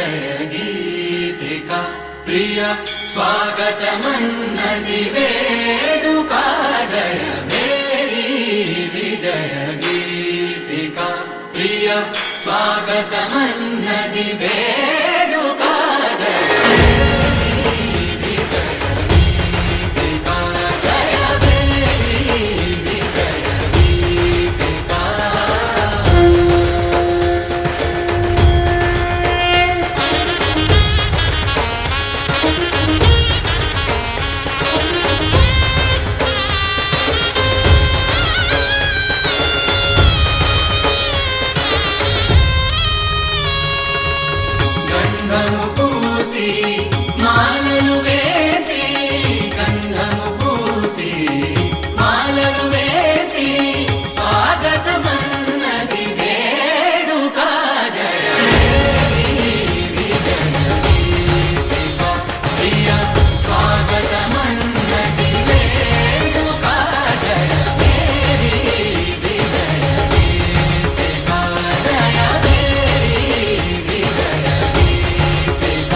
విజయ గీతిక ప్రియ స్వాగతమన్నది వేడుక జయ మేరీ విజయ గీతిక ప్రియ స్వాగతమన్నది వేడుక జయ గంధము పూసి మాలలు వేసి గంధము పూసి మాలలు వేసి స్వాగతమన్నది వేడుక జయ విజయ గీతిక ప్రియ స్వాగతమన్నది వేడుక జయ మేరీ విజయ గీతిక జయ మేరీ విజయ గీతిక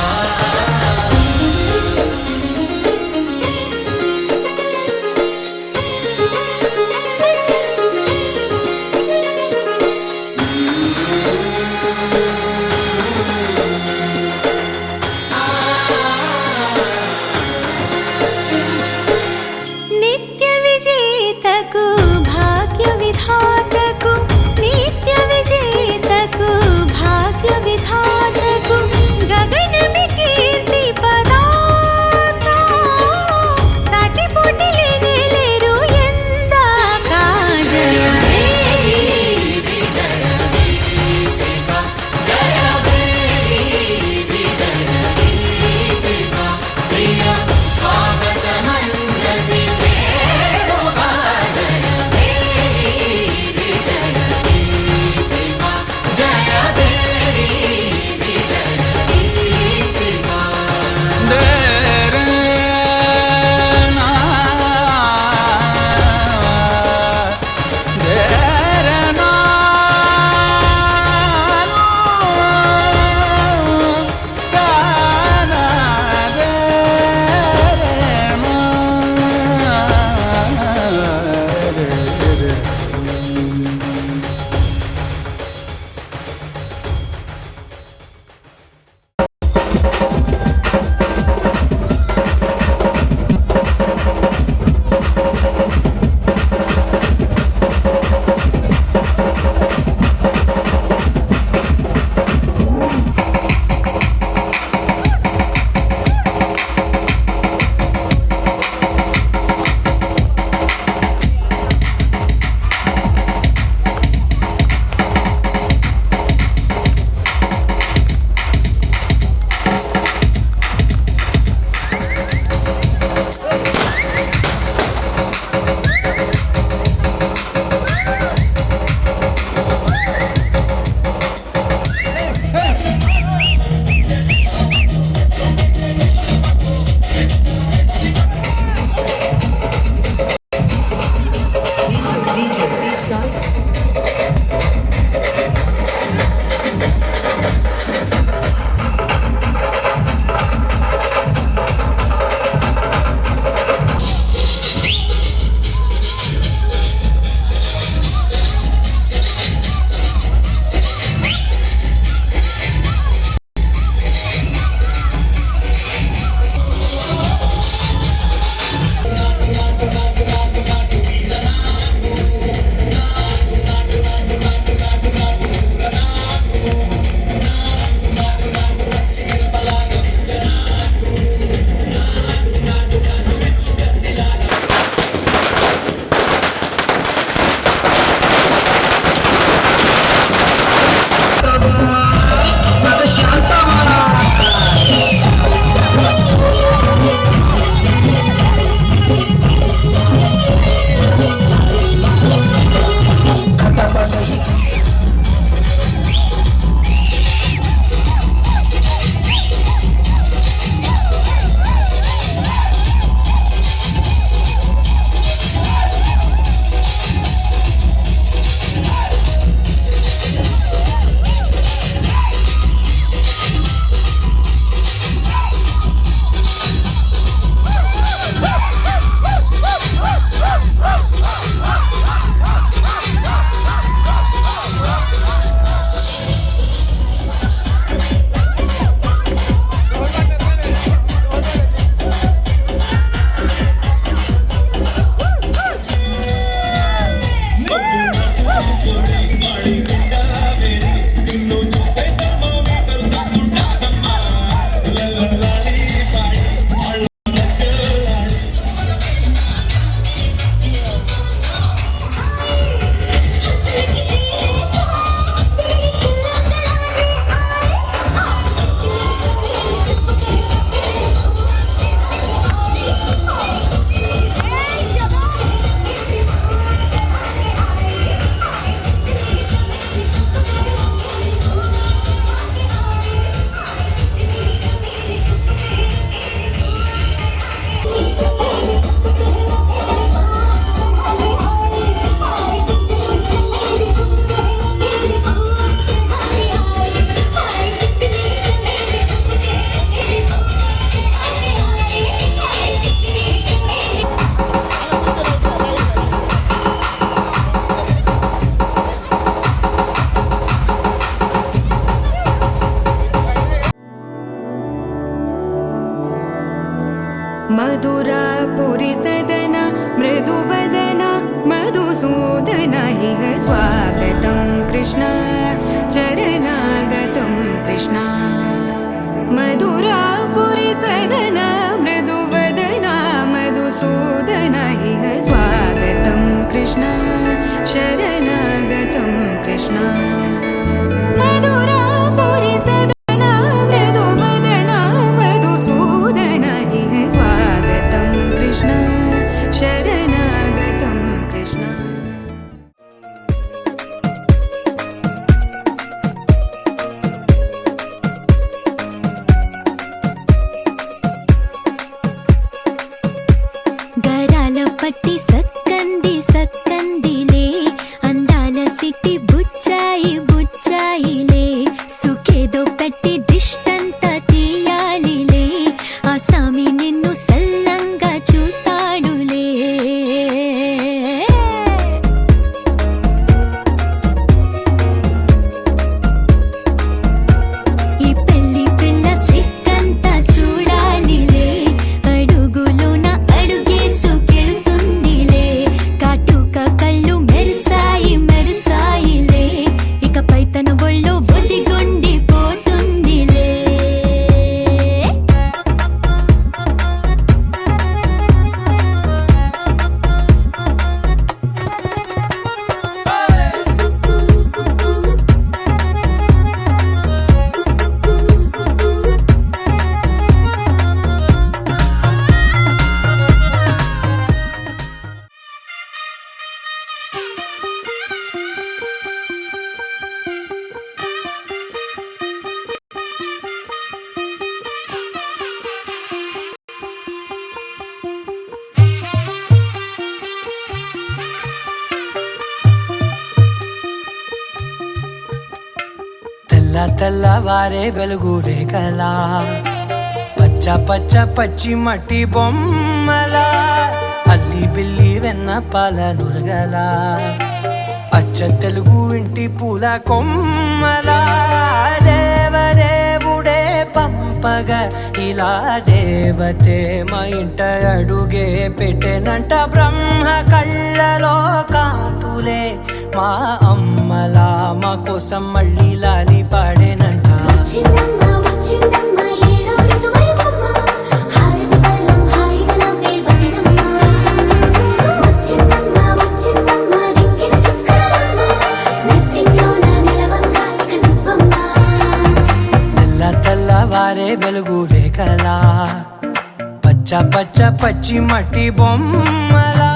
मधुरापुरी सदन मृदुवदन मधुसूदन इह स्वागतं कृष्ण चरणागतं कृष्ण मधुरापुरी सदन मृदुवदन मधुसूदन इह स्वागतं कृष्ण शरणागतं कृष्ण मधुरापुरी सदन मृदुवदन मधुसूदन इह स्वागतं कृष्ण शरणागतं कृष्ण గరాల పట్టి సక్కంది సక్కందిలే అందాల సిట్టి బుచ్చాయి బుచ్చాయిలే సుఖేదో పెట్టి దిష్టంత తీయాలిలే ఆ సామి నిన్ను సల్లంగా చూస్తాడులే ఈ పెళ్లి పిల్ల సిక్కంతా చూడాలిలే అడుగులోన అడుగేసుకెళ్తుందిలే కాటుక కళ్ళు మెరిసాయి మెరిసాయిలే ఇకపై తన ఒళ్ళో బొద్దిగొండిపోతుందిలే తెల్ల తెల్లవారే వెలుగు రేఖలా పచ్చ పచ్చ పచ్చి మట్టి బొమ్మలా అల్లి బిల్లి వెన్న పాల నురగలా అచ్చ తెలుగు ఇంటి పూల కొమ్మలా దేవదేవుడే పంపగా ఇలా దేవతే మా ఇంట అడుగే పెట్టెనంట బ్రహ్మ కళ్ళలో కాంతులే మా అమ్మలా మా కోసం మళ్ళీ లాలి పాడేనంట వచ్చిందమ్మా వచ్చిందమ్మా ఏడో ఋతువైవమ్మ హారతి పళ్ళం హాయిగా నవ్వే వదినమ్మ వచ్చిందమ్మా వచ్చిందమ్మా దిక్కిన చుక్కలమ్మ నెట్టింట్లోన నిలవంగా ఇక నువ్వమ్మా తెల్ల తెల్లవారే వెలుగు రేఖలా పచ్చ పచ్చ పచ్చి మట్టి బొమ్మలా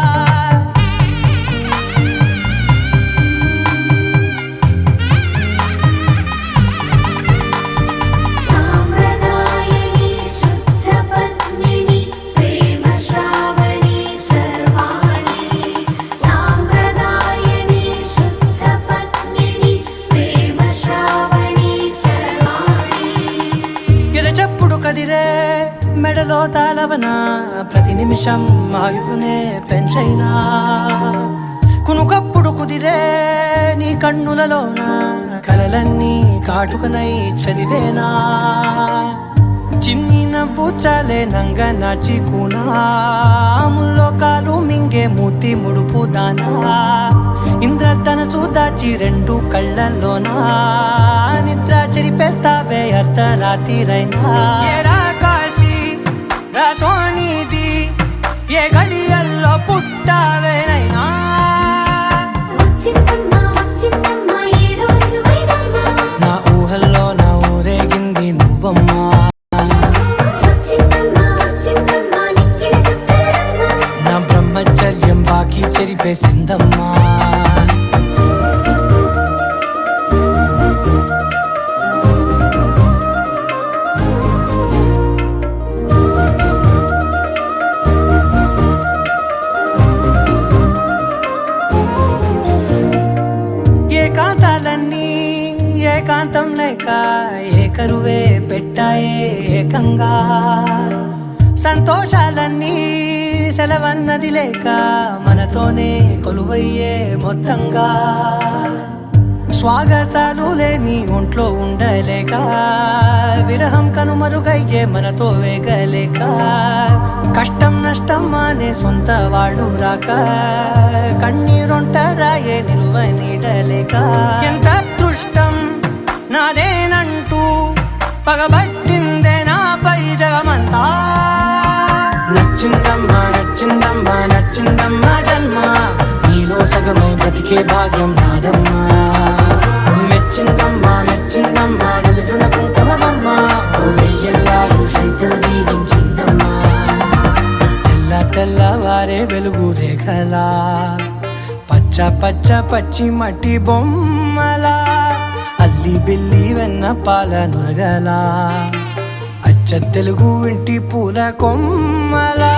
సాంప్రదాయని శుద్ధ పద్మిని ప్రేమ శ్రావణి సర్వాణి సాంప్రదాయని శుద్ధ పద్మిని ప్రేమ శ్రావణి సర్వాణి ఎరచప్పుడు కదిరే మెడలో తాళవన ప్రతి నిమిషం ఆయుధునే పెంచైనా కునుకప్పుడు కుదిరే నీ కన్నులలోన కలలన్నీ కాటుకనై చదివేనా చిన్ని నవ్వు చాలే నంగ నాచి కూనాముల్లో కాలు మింగే మూతి ముడుపు దానా ఇంద్రధనసు దాచి రెండు కళ్ళల్లోనా నిద్ర చెరిపేస్తావే అర్ధరాత్రిరైనా ఏరా కాశీ రా సోనిది ఏ గడియల్లో పుట్టావేనైనా వచ్చిందమ్మా వచ్చిందమ్మా ఏడో ఋతువైవమ్మ నా ఊహల్లో నా ఊరేగింది నువ్వమ్మా వచ్చిందమ్మా వచ్చిందమ్మా నిక్కిన చుక్కలమ్మ నా బ్రహ్మచర్యం బాకీ చెరిపేసిందమ్మా ఏకాంతాలన్నీ ఏకాంతం లేక ఏకరువే పెట్టాయే ఏకంగా సంతోషాలన్నీ సెలవన్నది లేక మనతోనే కొలువయ్యే మొత్తంగా స్వాగతాలు లేని ఒంట్లో ఉండలేక విరహం కనుమరుగయ్యే మనతో వేగలేక కష్టం నష్టం అనే సొంత వాళ్ళు రాక కన్నీరొంటరాయే నిలువ నీడలేక ఎంత అదృష్టం నాదేనంటూ పగబట్టిందే నాపై జగమంతా నచ్చిందమ్మా నచ్చిందమ్మా నచ్చిందమ్మా జన్మ నీలో సగమై బ్రతికే భాగ్యం నాదమ్మా మెచ్చిందమ్మా మెచ్చిందమ్మా నిలుచున కుంకుమమ్మా ఓ వెయ్యల్లాలు శంకరు దీవించిందమ్మా తెల్ల తెల్లవారే వెలుగు రేఖలా పచ్చ పచ్చ పచ్చి మట్టి బొమ్మలా అల్లి బిల్లి వెన్న పాల నురగలా అచ్చ తెలుగు ఇంటి పూల కొమ్మలా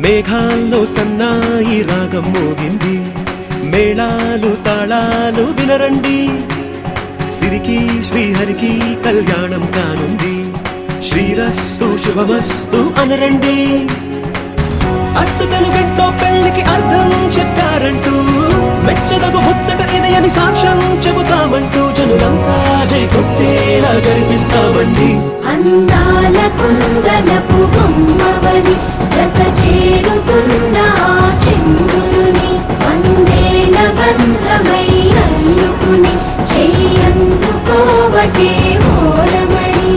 మేఘాల్లో సన్నాయి రాగం మోగింది మేళాలు తాళాలు వినరండి సిరికి శ్రీహరికి కళ్యాణం కానుంది శ్రీరస్తు శుభమస్తు అనరండి అచ్చతలు గంటో పెళ్లికి అర్థం చెప్పారంటూ మెచ్చదగు ముచ్చట ఇది అని సాక్ష్యం చెబుతామంటూ జనులంతా జై కొట్టేలా జరిపిస్తామండి అందాల కుందనపు బొమ్మవని జత చేరుతున్న ఆ చంద్రుని వందేల బంధమై అల్లుకుని చెయ్యందుకోవటే ఓరమణి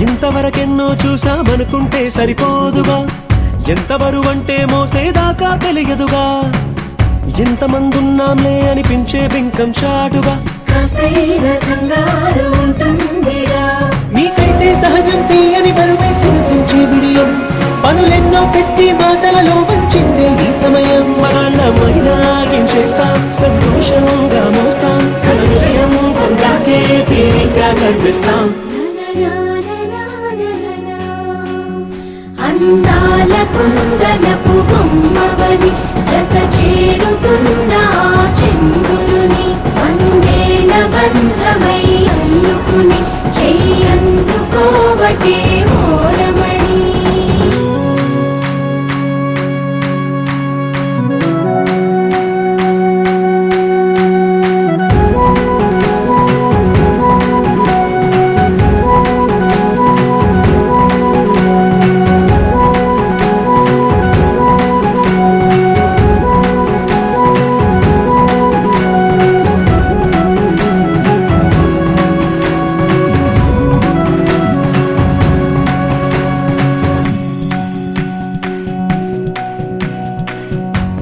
ఇంతవరకెన్నో చూసామనుకుంటే సరిపోదుగా ఎంత బరువంటే మోసేదాకా తెలియదుగా ఇంతమందున్నాంలే అనిపించే బింకం చాటుగా కాస్తైన కంగారు ఉంటుందిగా నీకైతే సహజం తీయని బరువే సిరసించే బిడియం పనులెన్నో పెట్టి మాటలలో వంచిందే ఈ సమయం మనమైనా ఏం చేస్తాం సంతోషంగా మోస్తాం ఘన విజయం పొందాకే తీరిగ్గా కనిపిస్తాం అందాల కుందనపు బొమ్మవని జత చేరుతున్న ఆ చంద్రుని వందేల బంధమై అల్లుకుని చెయ్యందుకోవటే ఓరమణి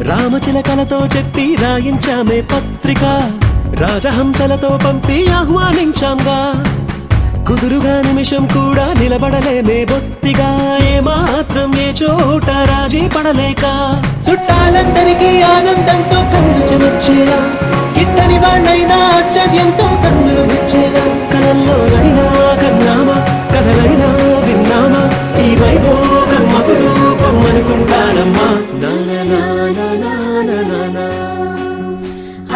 రామచిలకలతో చెప్పి రాయించామే పత్రిక రాజహంసలతో పంపి ఆహ్వానించాంగా కుదురుగా నిమిషం కూడా నిలబడలేమే బొత్తిగా ఏమాత్రం ఏ చోట రాజీ పడలేక చుట్టాలందరికీ ఆనందంతో కళ్ళు చెమర్చేలా గిట్టని వాళ్ళైనా ఆశ్చర్యంతో కన్నులు విచ్చేలా కలల్లోనైనా కన్నామా కథలైనా విన్నామా ఈ వైభోగం అపురూపం అనుకుంటానమ్మా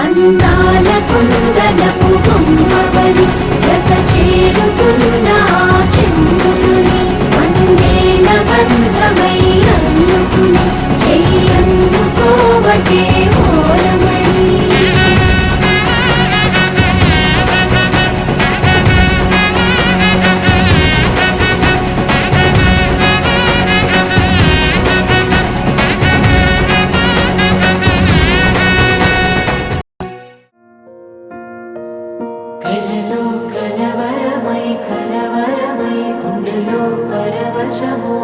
అందాల కుందనపు బొమ్మవని జత చేరుతున్న ఆ చంద్రుని వందేల బంధమై అల్లుకుని చెయ్యందుకోవటే ఓరమణి కలవరమై గుండెలో పరవశమో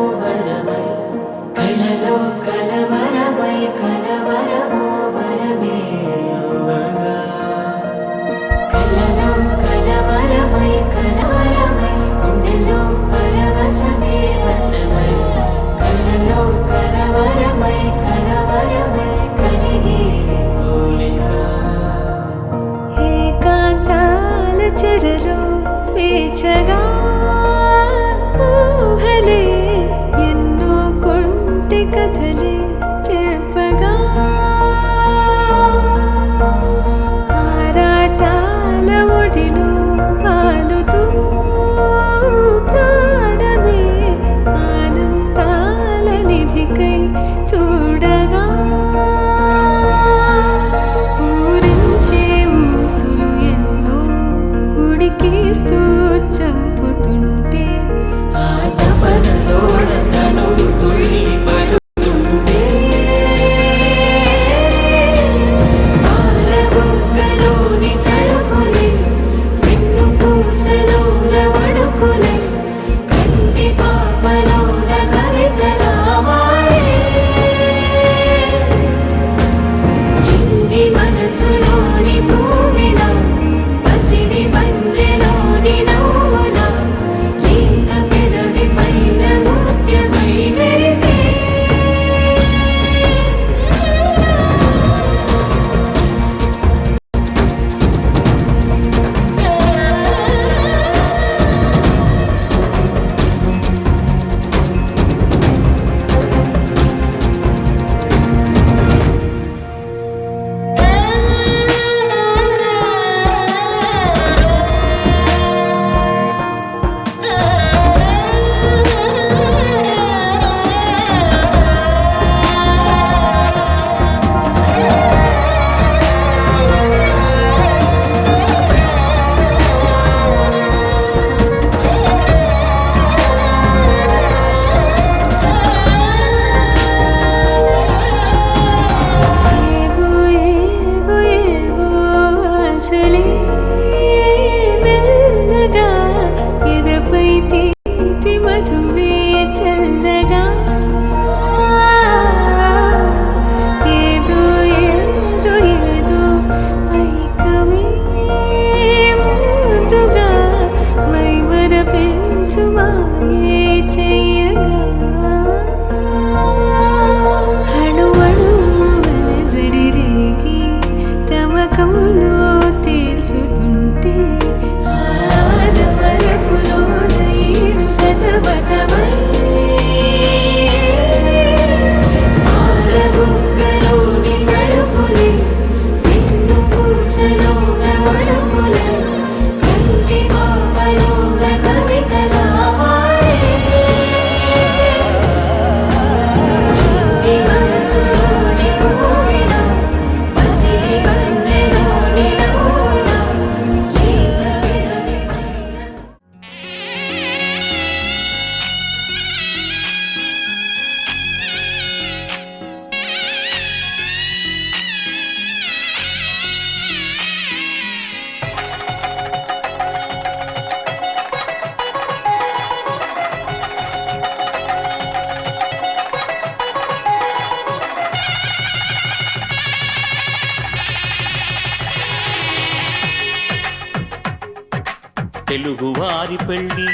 తెలుగువారి పెళ్ళి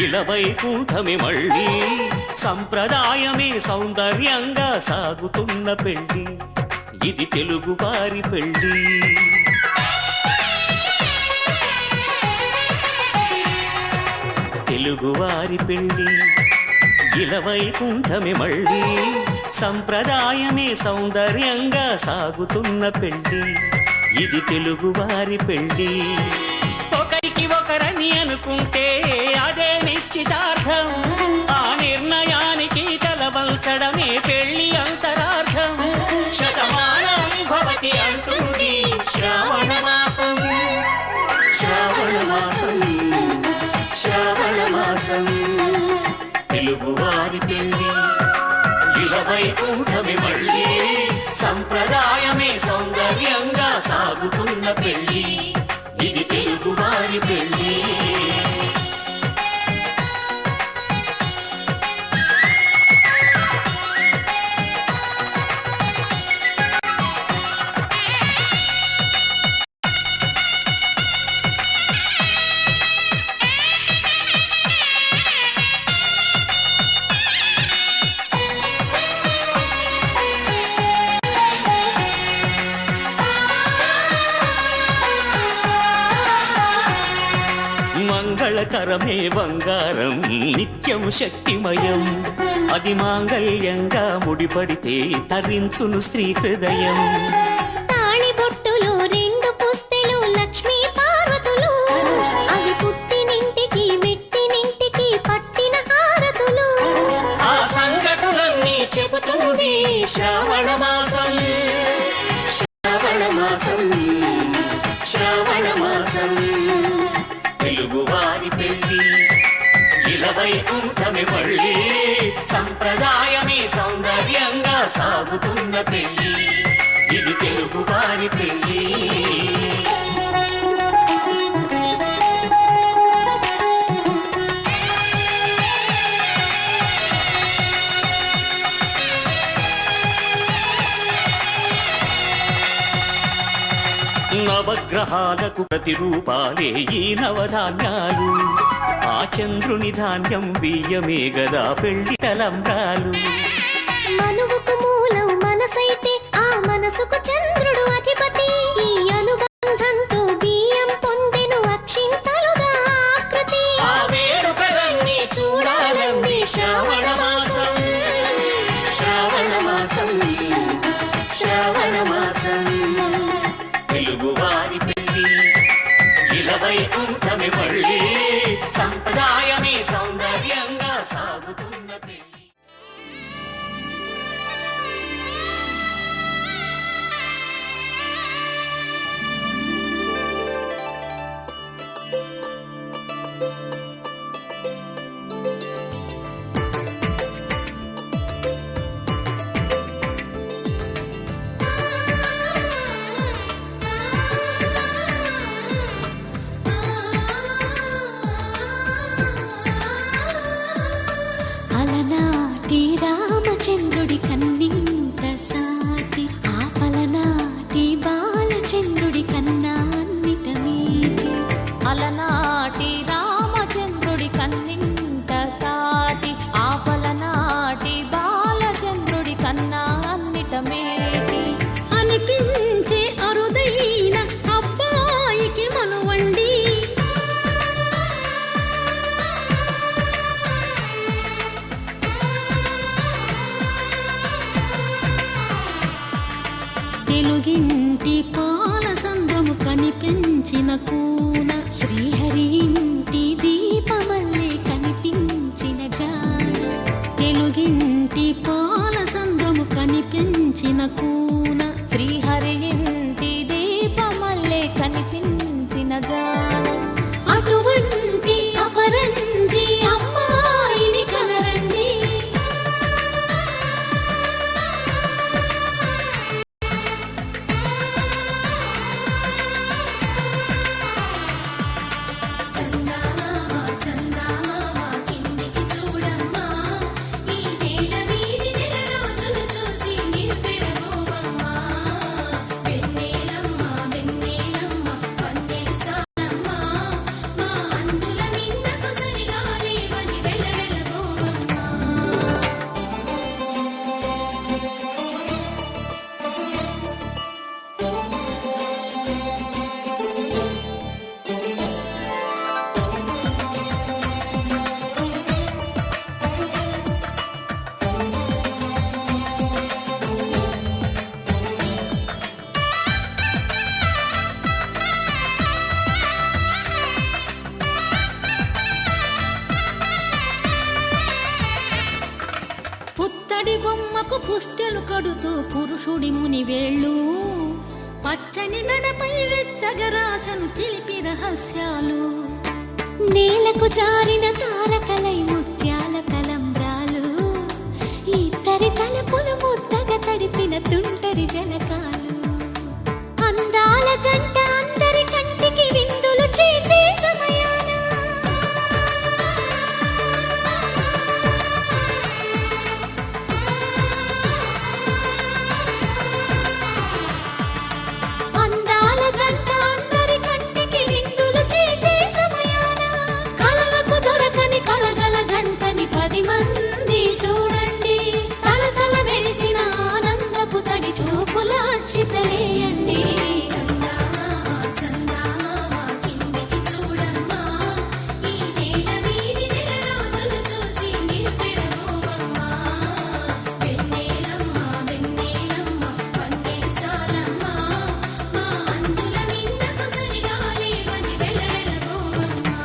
ఇలా వైకుంఠమే మళ్ళీ సంప్రదాయమే సౌందర్యంగా సాగుతున్న పెళ్ళి ఇది తెలుగువారి పెళ్ళి తెలుగువారి పెళ్ళి ఇలా వైకుంఠమే మళ్ళీ సంప్రదాయమే సౌందర్యంగా సాగుతున్న పెళ్ళి ఇది తెలుగువారి పెళ్ళి ఒకరికి ఒకరని అనుకుంటే అదే నిశ్చితార్థం ఆ నిర్ణయానికి తలవంచడమే పెళ్లి అంతరార్థం శతమానం భవతి అంటుంది శ్రావణ మాసం శ్రావణ మాసం శ్రావణ మాసం తెలుగువారి పెళ్ళి ఇలా వైకుంఠమే మళ్ళీ సంప్రదాయమే సౌందర్యంగా సాగుతున్న పెళ్ళి ఇది తెలుగువారి పెళ్ళి మంగళకరమే బంగారం నిత్యం శక్తిమయం అది మాంగళ్యంగా ముడిపడితే తరించును స్త్రీ హృదయం తాళిబొట్టులో రెండు పుస్తెలు లక్ష్మీ పార్వతులు అవి పుట్టినింటికి మెట్టినింటికి పట్టిన హారతులు ఆ సంఘటనలన్నీ చెబుతుంది శ్రావణ మాసం శ్రావణ మాసం శ్రావణ మాసం తెలుగువారి పెళ్ళి ఇలా వైకుంఠమే మళ్ళీ సంప్రదాయమే సౌందర్యంగా సాగుతున్న పెళ్ళి ఇది తెలుగువారి పెళ్ళి నవగ్రహాలకు ప్రతిరూపాలే ఈ నవధాన్యాలు ఆ చంద్రుని ధాన్యం బియ్యమే గదా పెళ్లి తలంబ్రాలు మనువుకు మూలం మనసైతే ఆ మనసుకు చంద్రుడు అధిపతి ఈ అనుబంధంతో బియ్యం పొందెను అక్షింతలుగా ఆకృతి ఆ వేడుకలన్నీ చూడాలన్నీ శ్రావణ మాసం శ్రావణ మాసం శ్రావణ మాసం తెలుగువారి పెళ్ళి ఇలా వైకుంఠమే మళ్ళీ సంప్రదాయమే సౌందర్యంగా సాగుతున్న పెళ్ళి అలనాటి రామచంద్రుడి కన్నింత సాటి ఆపలనాటి బాలచంద్రుడి కన్నా అన్నిట మీటి అలనాటి రామచంద్రుడి కన్నింట సాటి ఆపలనాటి బాలచంద్రుడి కన్నా అన్నిట మేటి అనిపించే అరుదైన అబ్బాయికి మనువండి తెలుగింటి పాల సంద్రము కనిపించిన కూన శ్రీహరి ఇంటి దీపమల్లే కనిపించిన జాడ తెలుగింటి పాల సంద్రము కనిపించిన కూన శ్రీహరి ఇంటి దీపమల్లే కనిపించిన జాడ అటువంటి అపరంజి అమ్మాయిని కనరండి కిందికి చూడమ్మా ఈ నేల వీడి నెల రోజులు చూసి నీ ఫిరమోవమ్మ పువ్వులకు పుస్తెలు కడుతూ పురుషుడి ముని వేళ్ళు పచ్చని మెడపై వెచ్చగరాసను చిలిపి రహస్యాలు నేలకు జారిన తారకలై ముత్యాల తలంబ్రాలు ఇద్దరి తలపులు ముద్దగా తడిపిన తుంటరి జలకాలు అందాల జంట అందరి కంటికి విందులు చేసే సమయాన అందాల జంట అందరి కంటికి విందులు చేసే సమయాన కలలకు దొరకని కలగల జంటని 10 మంది చూడండి తలతల మెరిసిన ఆనందపు తడి చూపుల అచ్చితలేయండి కిందికి చూడమ్మా ఈ నేల వీడి నెల రోజులు చూసి నివ్వెరబోవమ్మా వెన్నెలమ్మ వెన్నెలమ్మ వన్నెలు చాలమ్మా మా అందుల మిన్నకు సరిగా లేవని వెలవెలబోవమ్మా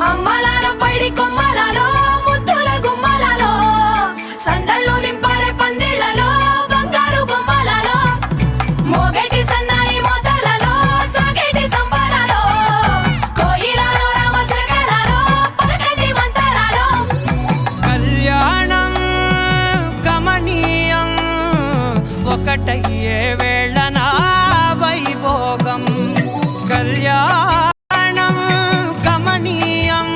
అమ్మలాలో పైడి కొమ్మలలో ముద్దుల గుమ్మలలో సందళ్ళు నింపారే పందిళ్లలో బంగారు బొమ్మలలో మోగేటి సన్నాయి మోతలలో సాగేటి సంబరాలో కోయిలలో రామశకలలో పలకటి మంతరాలో కళ్యాణం గమనీయం ఒకటయ్యే వేళ నా వైభోగం కళ్యాణం గమనీయం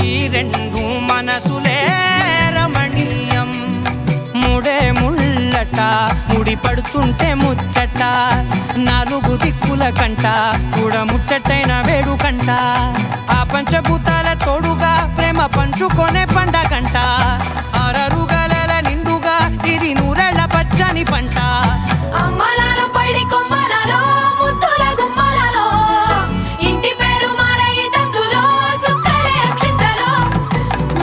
ఈ రెండు మనసులే రమణీయం ముడే ముళ్ళట ముడి పడుతుంటే ముచ్చట 4 దిక్కుల కంట చూడ ముచ్చటైన వేడుకంట ఆ పంచభూతాల తోడుగా ప్రేమ పంచుకొనే పండగంట అరరుగలల నిండుగా ఇది నూరెళ్ళ పచ్చని పంట అమ్మలాలో పైడి కొమ్మలలో ముద్దుల గుమ్మలలో ఇంటి పేరు మారయి తందులో చుక్కలే అక్షింతలో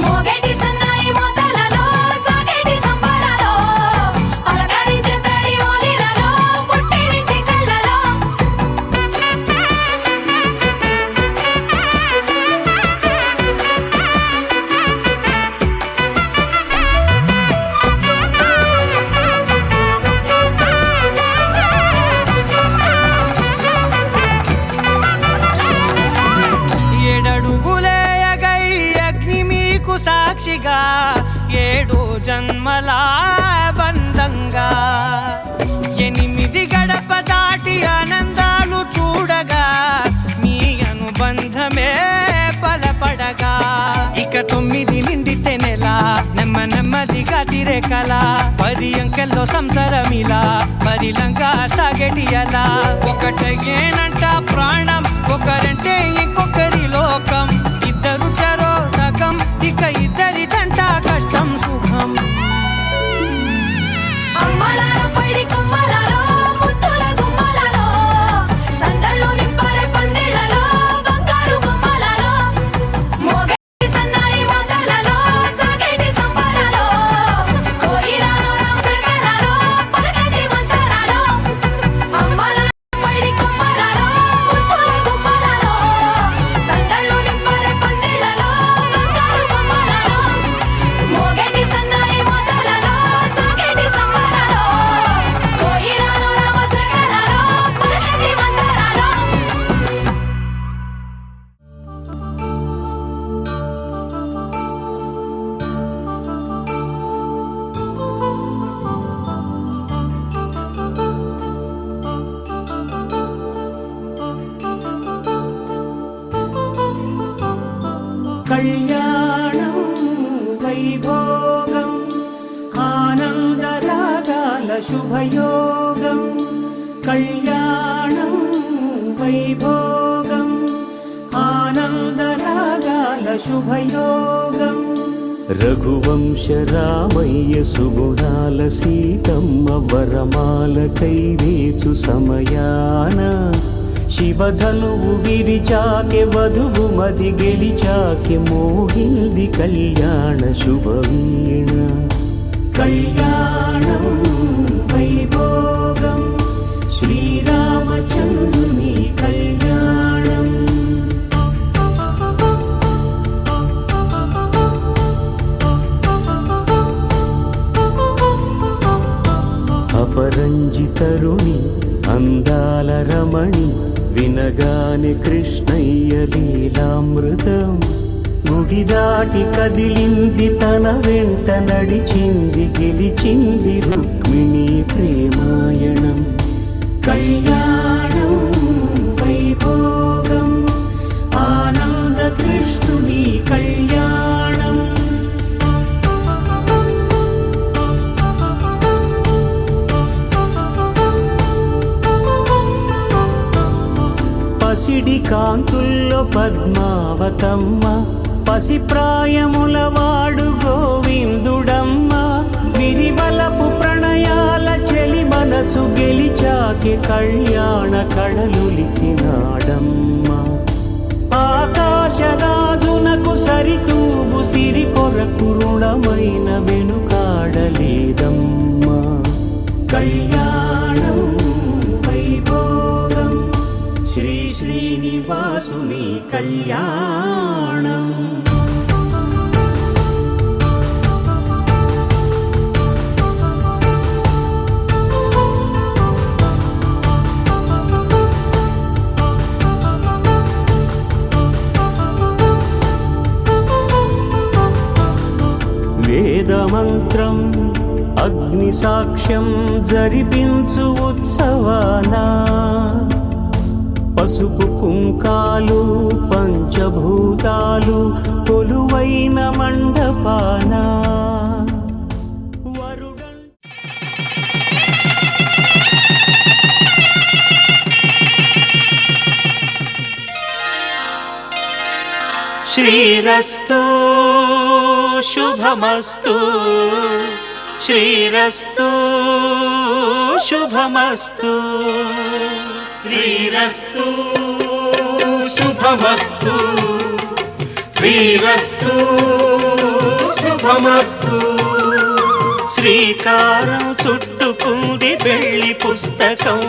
మోగేటి సన్నాయి మోతలలో సాగేటి సంబరాలో పలకరించే తడి ఓలిలలో పుట్టినింటి కళ్ళలో ఏడడుగులేయగై అగ్ని మీకు సాక్షిగా 7 జన్మల బంధంగా 8 గడప దాటి ఆనందాలు చూడగా మీ అనుబంధమే బలపడగా ఇక 9 నిండితే నెల నెమ్మదిగా తిరే కల 10 అంకెల్లో సంసారమిలా పరిలంగా సాగేటి అలా ఒకటేనంట ప్రాణం ఒకరంటే ఇంకొకరి లోకం ఇద్దరు చరో సగం ఇక ఇద్దరిదంట కష్టం సుఖం అమ్మలాలో పైడి కొమ్మలలో ముద్దుల గుమ్మలలో సందళ్ళు నింపారే పందిళ్లలో బంగారు బొమ్మలలో మోగేటి సన్నాయి మోతలలో సాగేటి సంబరాలో కోయిలలో రామశకలలో పలకటి మంతరాలో అమ్మలాలో పైడి కొమ్మలలో ముద్దుల గుమ్మలలో సందళ్ళు నింపారే పందిళ్లలో బంగారు బొమ్మలలో మోగేటి సన్నాయి మోతలలో సాగేటి సంబరాలో కోయిలలో రామశకలలో పలకటి మంతరాలో కళ్యాణం వైభోగం ఆనందరాగాల శుభయోగం కళ్యాణం వైభోగం ఆనందరాగాల శుభయోగం రఘువంశ రామయ్య సుగుణాల సీతమ్మ వరమాల కైవేచు సమయాన శివధనువు విరిచాకె వధువు మది గెలిచాకె మోహింది కళ్యాణ శుభవీణ కళ్యాణం వైభోగం శ్రీరామచంద్రుని కళ్యాణం అపరంజి తరుణి అందాల రమణి వినగానే కృష్ణయ్య లీలామృతం గుడి దాటి కదిలింది తన వెంట నడిచింది గెలిచింది రుక్మిణి ప్రేమాయణం కళ్యాణం వైభోగం ఆనంద కృష్ణుని కళ్యాణం పసిడి కాంతుల్లో పద్మావతమ్మ పసిప్రాయముల వాడు గోవిందుడమ్మ విరివలపు ప్రణయాల చెలి మనసు గెలిచాకే కళ్యాణ కళలులికినాడమ్మ ఆకాశరాజునకు సరితూబు సిరి కొరకు రుణమైన వెనుకాడలేదమ్మ కళ్యాణం వైభోగం శ్రీ శ్రీనివాసుని కళ్యాణం వేదమంత్రం అగ్ని సాక్ష్యం జరిపించు ఉత్సవానా పసుపు కుంకాలు పంచభూతాలు కొలువైన మండపాన శ్రీరస్తు శుభమస్తు శ్రీరస్తు శుభమస్తు శ్రీరస్తు శుభమస్తు శ్రీరస్తు శుభమస్తు శ్రీకారం చుట్టుకుంది పెళ్లి పుస్తకం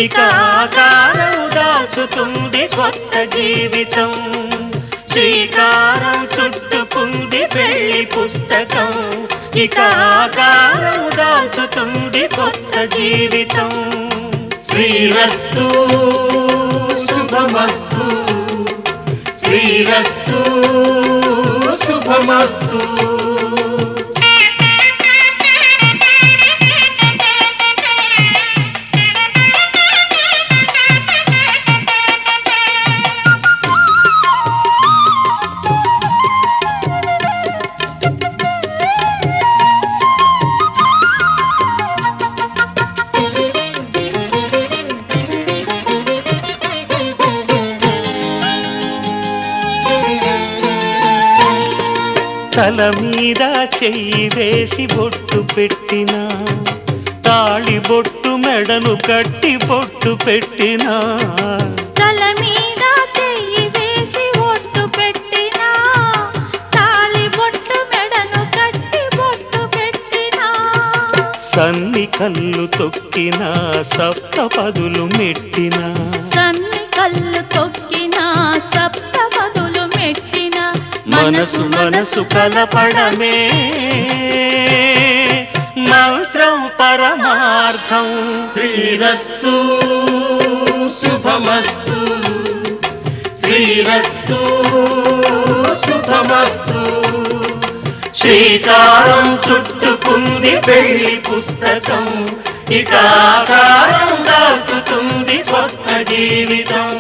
ఇక ఆకారం దాచుతుంది కొత్త జీవితం శ్రీకారం చుట్టుకుంది పెళ్లి పుస్తకం ఇక ఆకారం దాచుతుంది కొత్త జీవితం శ్రీరస్తు శుభమస్తు శ్రీరస్తు శుభమస్తు తల మీద చెయ్యి వేసి బొట్టు పెట్టినా తాళి బొట్టు మెడను కట్టి బొట్టు పెట్టినా తల మీద చెయ్యి వేసి ఒట్టు పెట్టినా తాళి బొట్టు మెడను కట్టి బొట్టు పెట్టినా సన్ని కళ్ళు తొక్కినా సప్త పదులు మెట్టినా సన్ని కళ్ళు తొక్కినా సప్త పదులు మెట్టినా మనసు మనసు కలపడమే మంత్రం పరమార్థం శ్రీరస్తు శుభమస్తు శ్రీరస్తు శుభమస్తు శ్రీకారం చుట్టుకుంది పెళ్లి పుస్తకం ఇక ఆకారం దాచుతుంది కొత్త జీవితం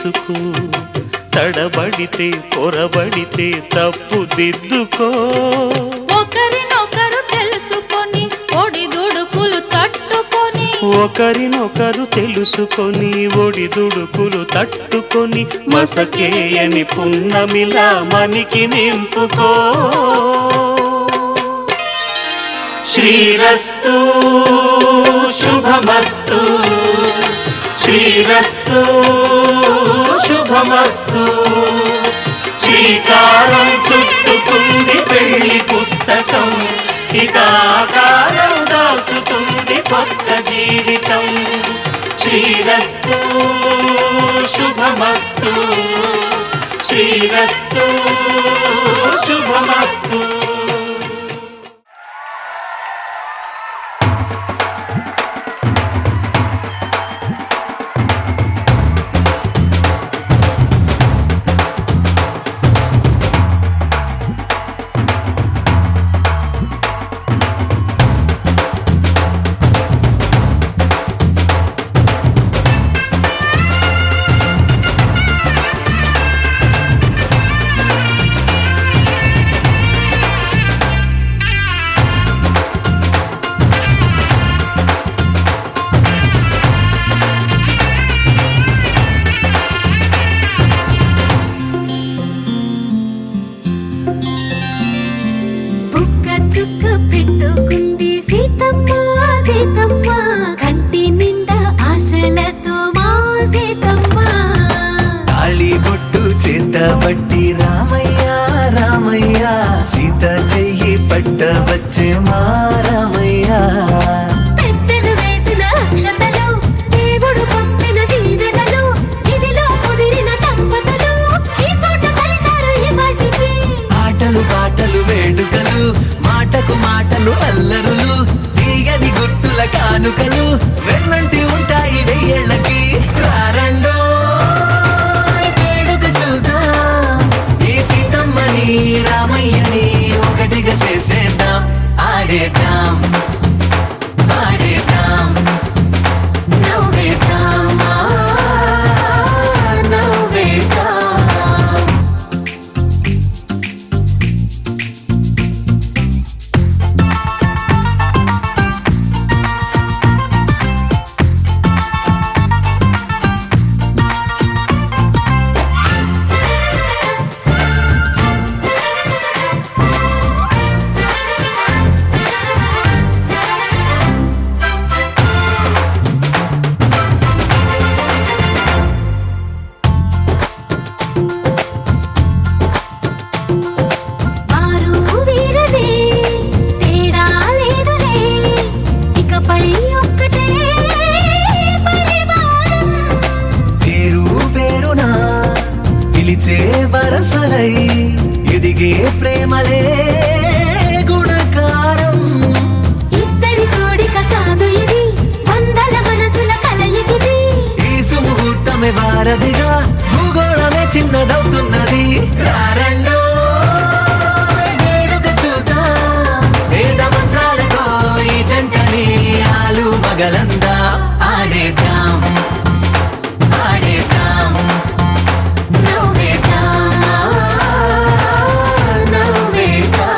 చేసుకో, తడబడితే పొరబడితే తప్పు దిద్దుకో. ఒకరినొకరు తెలుసుకొని ఒడిదుడుకులు తట్టుకొని, ఒకరినొకరు తెలుసుకొని ఒడిదుడుకులు తట్టుకొని, మసకేయని పున్నమిలా మనికి నింపుకో. శ్రీరస్తు శుభమస్తు, శ్రీరస్తు శుభమస్తు. శ్రీకారం చుట్టుకుంది పెళ్లి పుస్తకం, ఇక ఆకారం దాచుతుంది కొత్త జీవితం. శ్రీరస్తు శుభమస్తు, శ్రీరస్తు శుభమస్తు. చుక్క పెట్టుకుంది సీతమ్మ సీతమ్మ, కంటి నిండా ఆశలతో మా సీతమ్మ. తాళి బొట్టు చేతబట్టి రామయ్య రామయ్య, సీత చెయ్యి పట్ట వచ్చే మా రామయ్య. పెద్దలు వేసిన అక్షతలు, దేవుడు పంపిన దీవెనలు, ఇవిలో కుదిరిన దంపతులు ఈ చోట కలిసారు ఈ పాటికి. ఆటలు పాటలు వేడుకలు, మాటకు మాటలు అల్లరులు, తీయని గుట్టుల కానుకలు వెన్నంటి ఉంటాయి వెయ్యేళ్ళకి. రారండో వేడుక చూద్దాం, ఈ సీతమ్మని రామయ్యని ఒకటిగా చేసేద్దాం. ఆడేద్దాం ఆడేద్దాం, నవ్వేద్దాం నవ్వేద్దాం. వారు వీరనే తేడా లేదులే, ఇకపై ఒక్కటే పరివారం. పేరు పేరున పిలిచే వరసలై ఎదిగే ప్రేమలే గుణకారం. ఇద్దరి కోడిక కాదు ఇది, వందల మనసుల కలయికిది. ఈ సుముహూర్తమే వారధిగా, భూగోళమే చిన్నదవుతున్నది. రారండో వేడుక చూద్దాం, వేద మంత్రాలతో ఈ జంటని ఆలు మగలందా. ఆడేద్దాం ఆడేద్దాం, నవ్వేద్దాం నవ్వేద్దాం.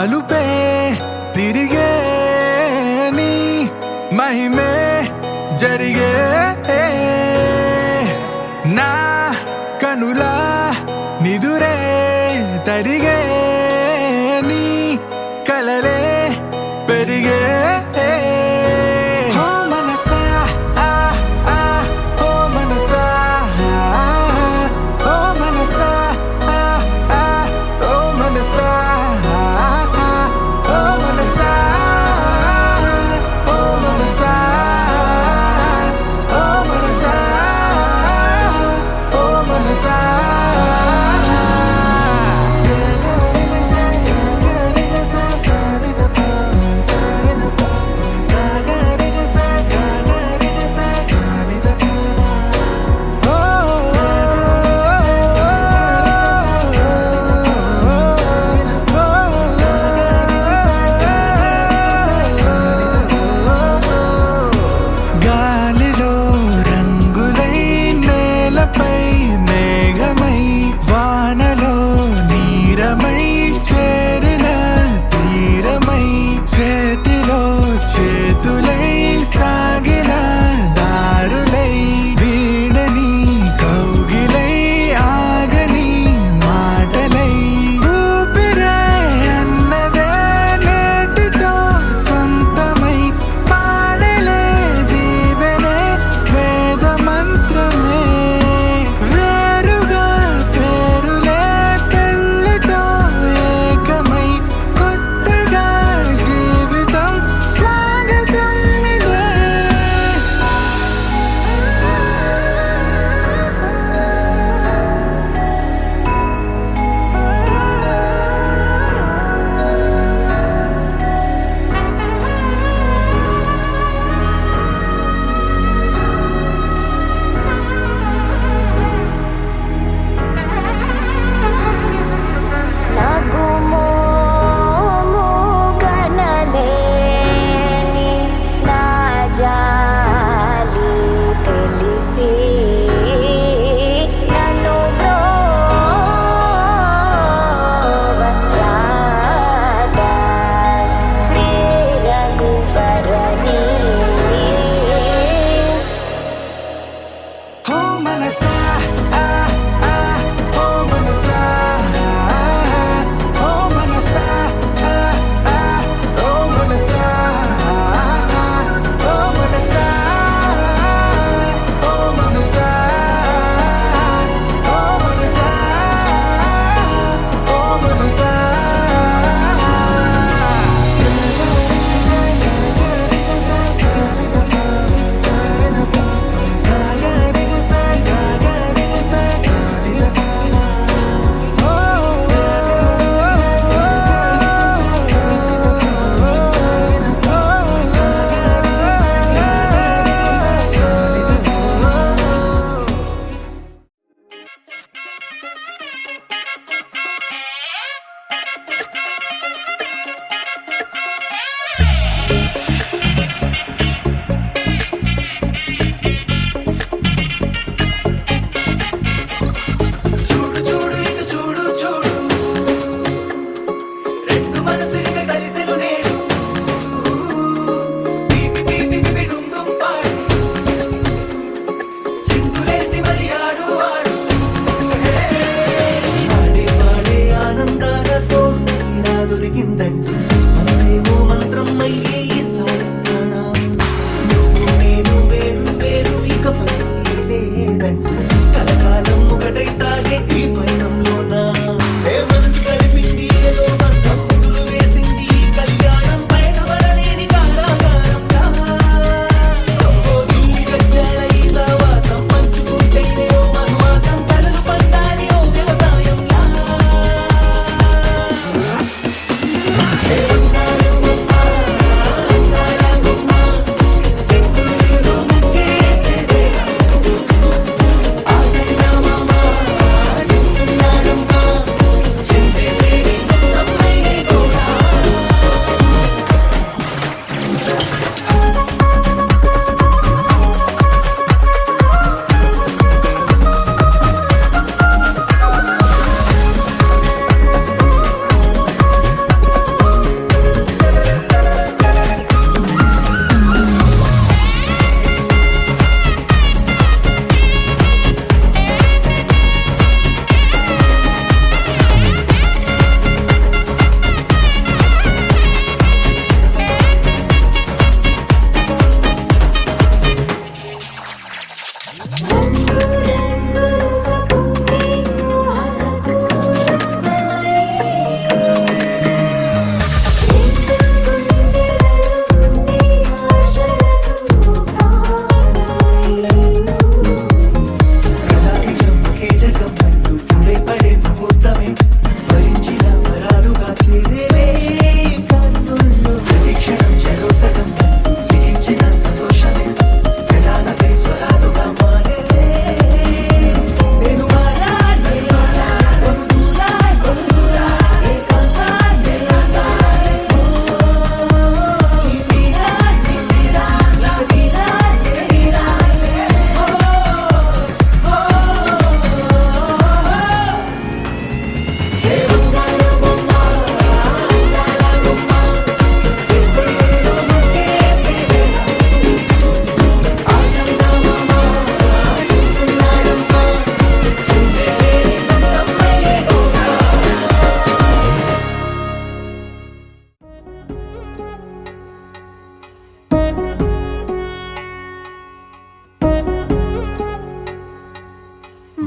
మలుపే తిరిగే నీ మహిమే జరిగే నా కనులా నిదురే తరిగే నీ కలలే పెరిగే ఓ మనసా ఆ ఆ ఓ మనసా ఓ మనసా ఆ ఆ ఓ మనసా ఓ మనసా ఓ మనసా ఓ మనసా ఓ మనసా గాలిలో రంగులై నేలపై మేఘమై వానలో నీరమై చేరిన తీరమై చేతిలో చేతులై సాగిన దారులై వీడని కౌగిలై ఆగని మాటలై ఊపిరే అన్నదే నేటితో సొంతమై పాడలే దీవెనే వేద మంత్రమే వేరుగా పేరులే పెళ్ళితో ఏకమై కొత్తగా జీవితం స్వాగతం ఇదే నాకు మోముగనలేని నా జాలి తెలిసి నన్ను బ్రోవరాదా శ్రీ రఘువరని ఓ మనసా ఆ ఆ ఓ మనసా ఓ మనసా ఆ ఆ ఓ మనసా ఓ మనసా ఓ మనసా ఓ మనసా ఓ మనసా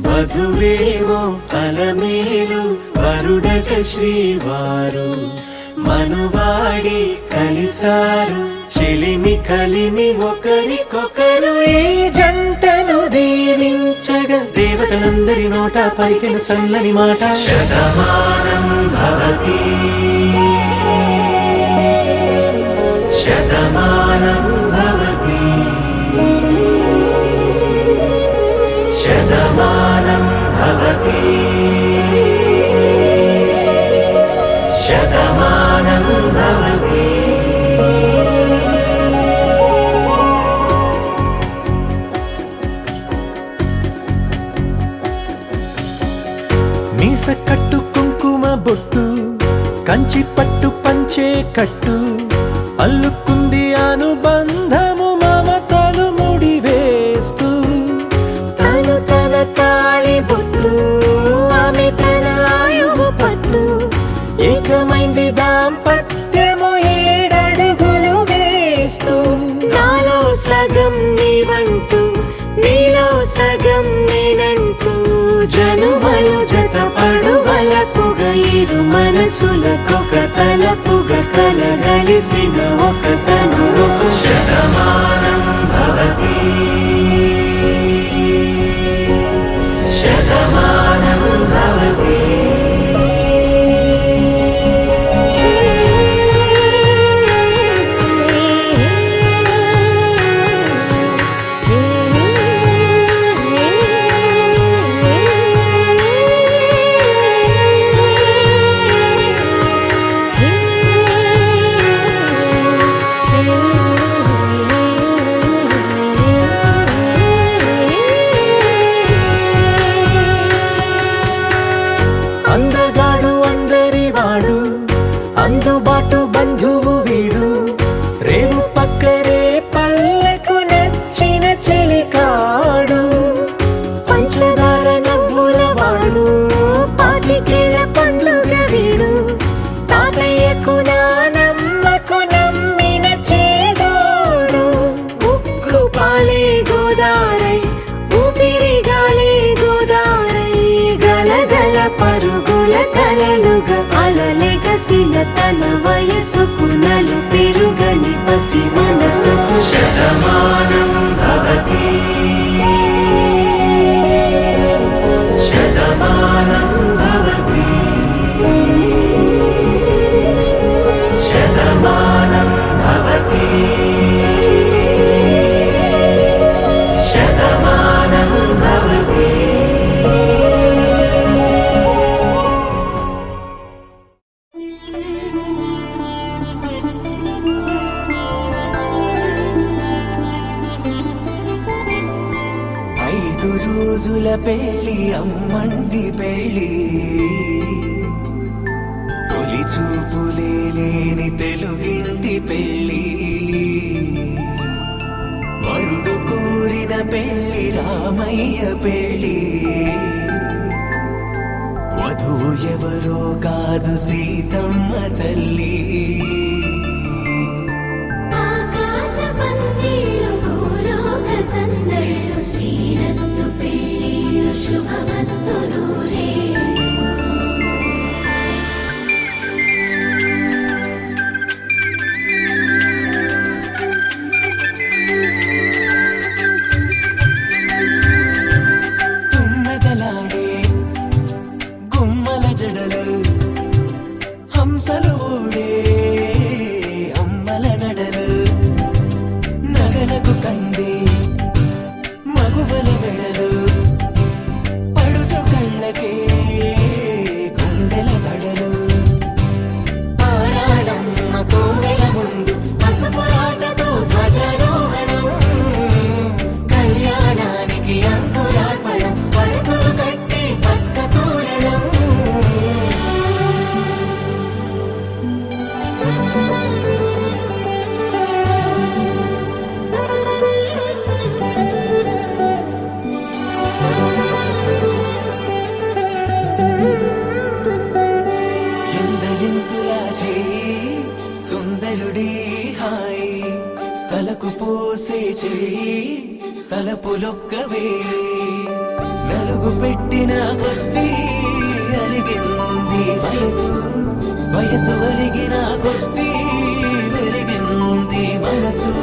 వధువేమో అలమేలు వరుడట శ్రీవారు మనువాడి కలిసారు చెలిమి కలిమి ఒకరికొకరు ఈ జంటను దీవించగా దేవతలందరి నోట పలికెను చల్లని మాట శతమానం భవతి శతమానం భవతి శతమానం భవతి శతమానం భవతి మీస కట్టు కుంకుమ బొట్టు కంచి పట్టు పంచే కట్టు అల్లుకుంది అనుబంధము మమతలు ముడివేస్తూ తను తన తాళి బొట్టు ఆమె తన ఆయువు పట్టు ఏకమైంది దాంపత్యము 7 అడుగులు వేస్తూ నాలో సగం నీవంటూ నీలో సగం నేనంటూ జనుమలు జతపడు వలపుగ ఇరు మనసులకొక తలపుగ కలగలిసిన ఒక తను శతమానం భవతి శతమానం భవతి అందగాడు అందరి వాడు అందుబాటు బంధువు వీడు రేవు పక్కరే పల్లెకు నచ్చిన చెలికాడు పంచదార నవ్వుల వాడు పాతికేల పండ్లుగ వీడు తాతయ్యకు నానమ్మకు నమ్మిన చేదోడు ఉక్కు పాలే గోదారై ఊపిరిగాలే గోదారై గలగల పరుగుల కలలుగా అలలెగసిన తన వయసుకు నలు పెరుగని పసి మనసుకు శతమానం భవతి శతమానం భవతి శతమానం భవతి శతమానం భవతి ఐదు రోజుల పెళ్లి అమ్మండి పెళ్లి తొలి చూపులే లేని తెలుగింటి పెళ్లి వరుడు కోరిన పెళ్లి రామయ్య పెళ్లి వధువు ఎవరో కాదు సీతమ్మ తల్లి ఆకాశ పందిళ్ళు భూలోక సందళ్ళు శ్రీరస్తు పెళ్ళిళ్ళు శుభమస్తు నూరేళ్ళు తుమ్మెదలాడే గుమ్మల జడలు హంసలు ఊడే తలపులొక్కవే నలుగు పెట్టిన కొద్దీ అలిగింది వయసు వయసు అలిగిన కొద్దీ వెలిగింది మనసు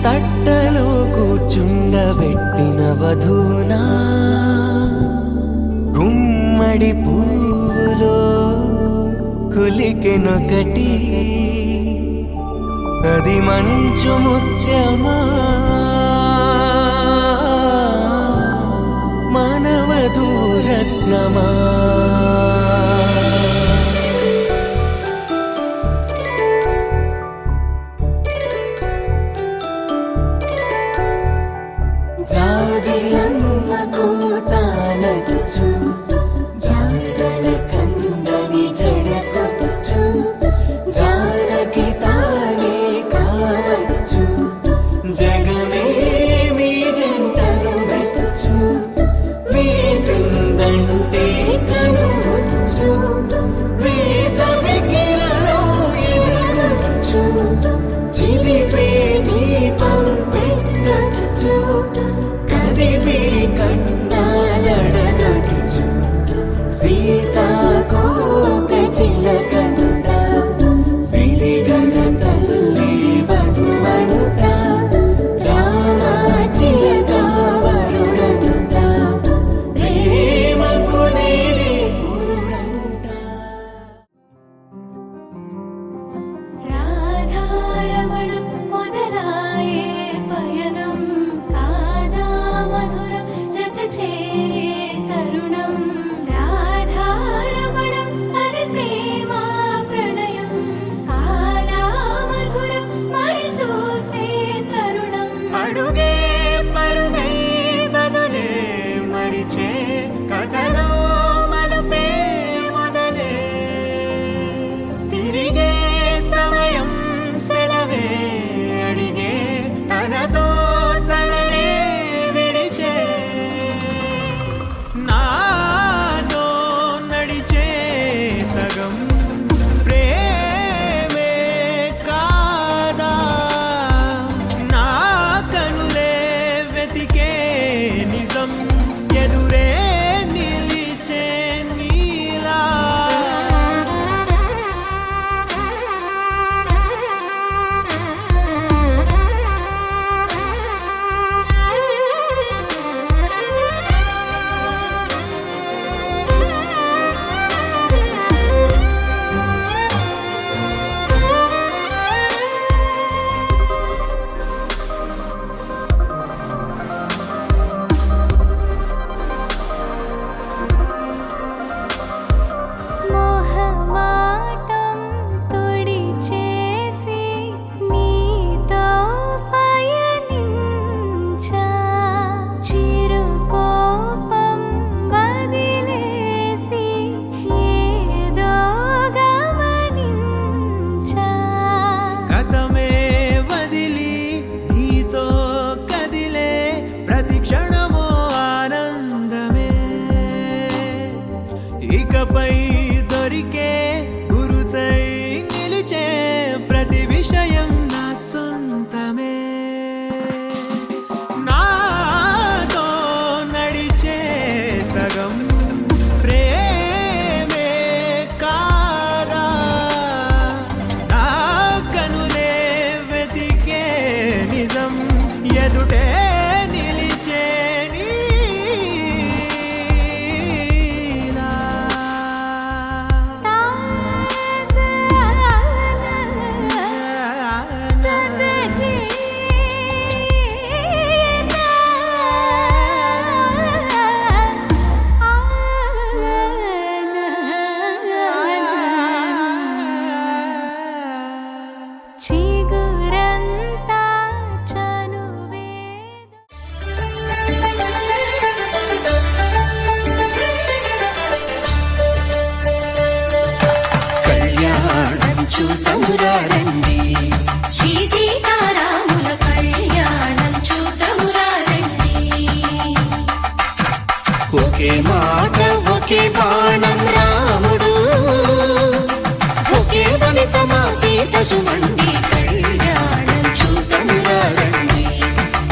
తట్టలో కూర్చుండబెట్టిన వధూనా గుమ్మడి పువ్వులో కులికెనొకటి అది మంచు ముత్యమా మానవధూరత్నమా జాబిలమ్మ కూతానచ్చు జాడల కందని జడకొచ్చు జానకి తానే కావచ్చు జగమే మీ జంటను పెట్టు వేసిందంటే కనువచ్చు వేసవి కిరణం ఎదుగొచ్చు చిదిపే దీపం పెట్టచ్చు కదిపే కన్నాలడగచ్చు సీతాకోక చిలకంట సిరిగల తల్లి వధువనుట రామా చిలక వరుడనుట ప్రేమకు నేడే పురుడంట రాధారమణం మొదలాయే పయనం కాదా మధురం జత చేరే తరుణం రాధారమణం అది ప్రేమ ప్రణయం కాదా మధురం మరి చూసే తరుణం అడుగే పరుగై బదులే మరిచే కథలో మలుపే మొదలే తిరిగే సమయం సెలవే అడిగే తనతో తననే విడిచే పశుమండి కళ్యాణం చూద్దామురా రండి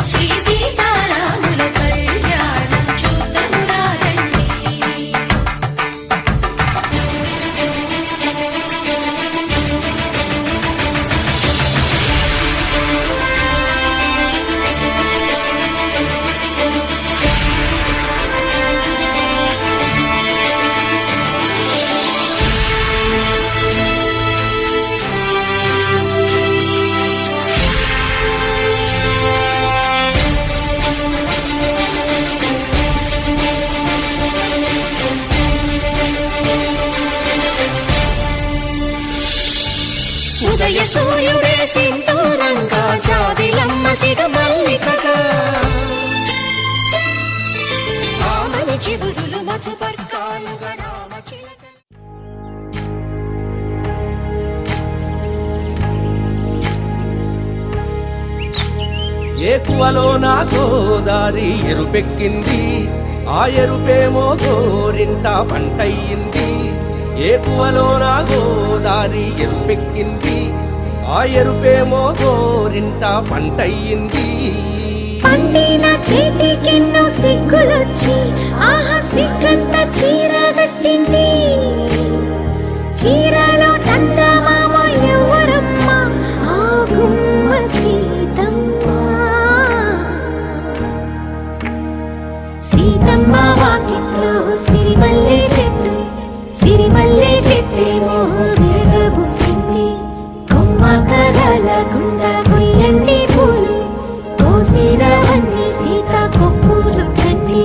శ్రీ సీతారాముల కళ్యాణం చూద్దామురా రండి ఉదయ సూర్యుడే సింధూరంగా జాబిలమ్మ సిగ మల్లికగా ఆమని చివురులు మధుపర్కాలుగా రామ చిలక ఏకువలో నా గోదారి ఎరుపెక్కింది ఆ ఎరుపేమో గోరింట పంటయ్యింది ఏకువలో నా గోదారి ఎరుపెక్కింది ఆ ఎరుపేమో గోరింట పంటయ్యింది పండిన చేతికెన్నో సిగ్గులొచ్చి ఆహా సిగ్గంత చీర కట్టింది చీరలో చందమామ ఎవరమ్మ ఆ గుమ్మ సీతమ్మ సీతమ్మ వాకిట్లో సిరిమల్లె చెట్టేమో విరగబూసింది కొమ్మ కదలకుండా కొయ్యండి పూలు కోసిరవన్నీ సీత కొప్పు చుట్టండి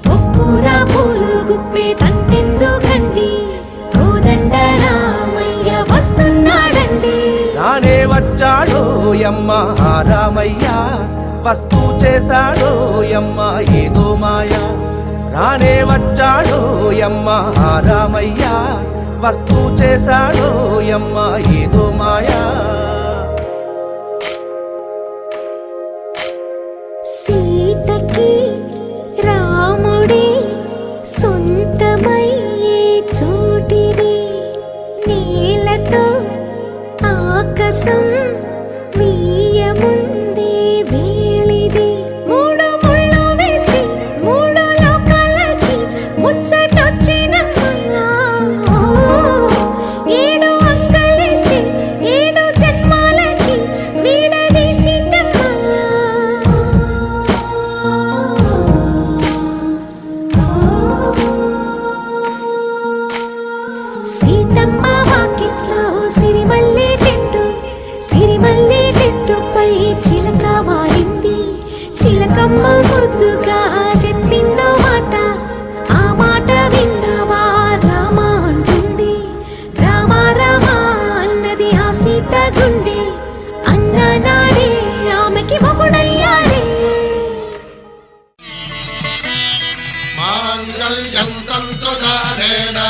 కొప్పురా పూలు గుప్పే తంతెందుకండి కోదండ రామయ్య వస్తున్నాడండి రానే వచ్చాడో యమ్మ రామయ్య వస్తూ చేశాడో యమ్మ ఏదో మాయా రానే వచ్చాడో యమ్మ రామయ్య వస్తూ చేశాడో యమ్మ ఏదో మాయా సీతకి రాముడే సొంతమయ్యే చోటిది నేలతో ఆకాశం వీయముందే వేళిది మూడు ముళ్ళు వేస్తే మూడు లోకాలకి ముచ్చటొచ్చినమ్మా ఏడు అంగలేస్తే ఏడు జన్మాలకి వీడదీసిందమ్మా సీతమ్మ వాకిట్లో సిరిమల్లె చెట్టుపై చిలక వాలింది చిలకమ్మ ముద్దుగా చెప్పిందో మాట ఆ మాట విన్నవా రామ అంటుంది రామ రామ అన్నది ఆ సీత గుండె అన్ననాడే ఆమెకి మొగుడయ్యాడే మాంగళ్యం తంతునానేన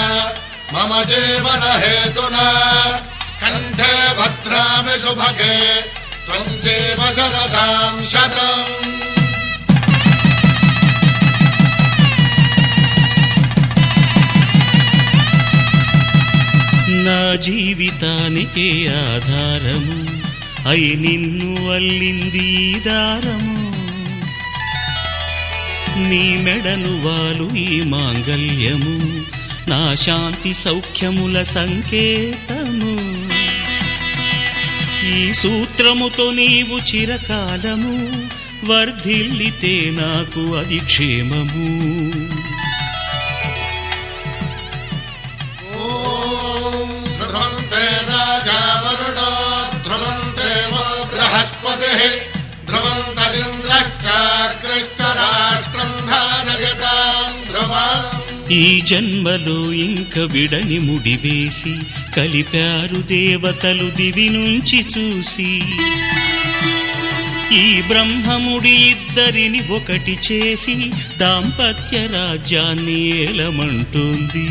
మమ జీవన హేతునా కంఠే భద్రామి శుభగే త్వం జీవ శరదాం శతం నా జీవితానికే ఆధారము అయి నిన్ను అల్లింది ఈ దారము నీ మెడను వాలు ఈ మాంగల్యము నా శాంతి సౌఖ్యముల సంకేతము ఈ సూత్రముతో నీవు చిరకాలము వర్ధిల్లితే నాకు అది క్షేమము ఓం ధ్రువంతే రాజా వరుణో ధ్రువంతే బృహస్పతిః ధ్రువంతరింద్రశ్చాగ్రశ్చ రాష్ట్రం ధారయతాం ధ్రువం ఈ జన్మలో ఇంక విడని ముడివేసి కలిపారు దేవతలు దివి నుంచి చూసి ఈ బ్రహ్మముడి ఇద్దరిని ఒకటి చేసి దాంపత్య రాజ్యాన్ని ఏలమంటుంది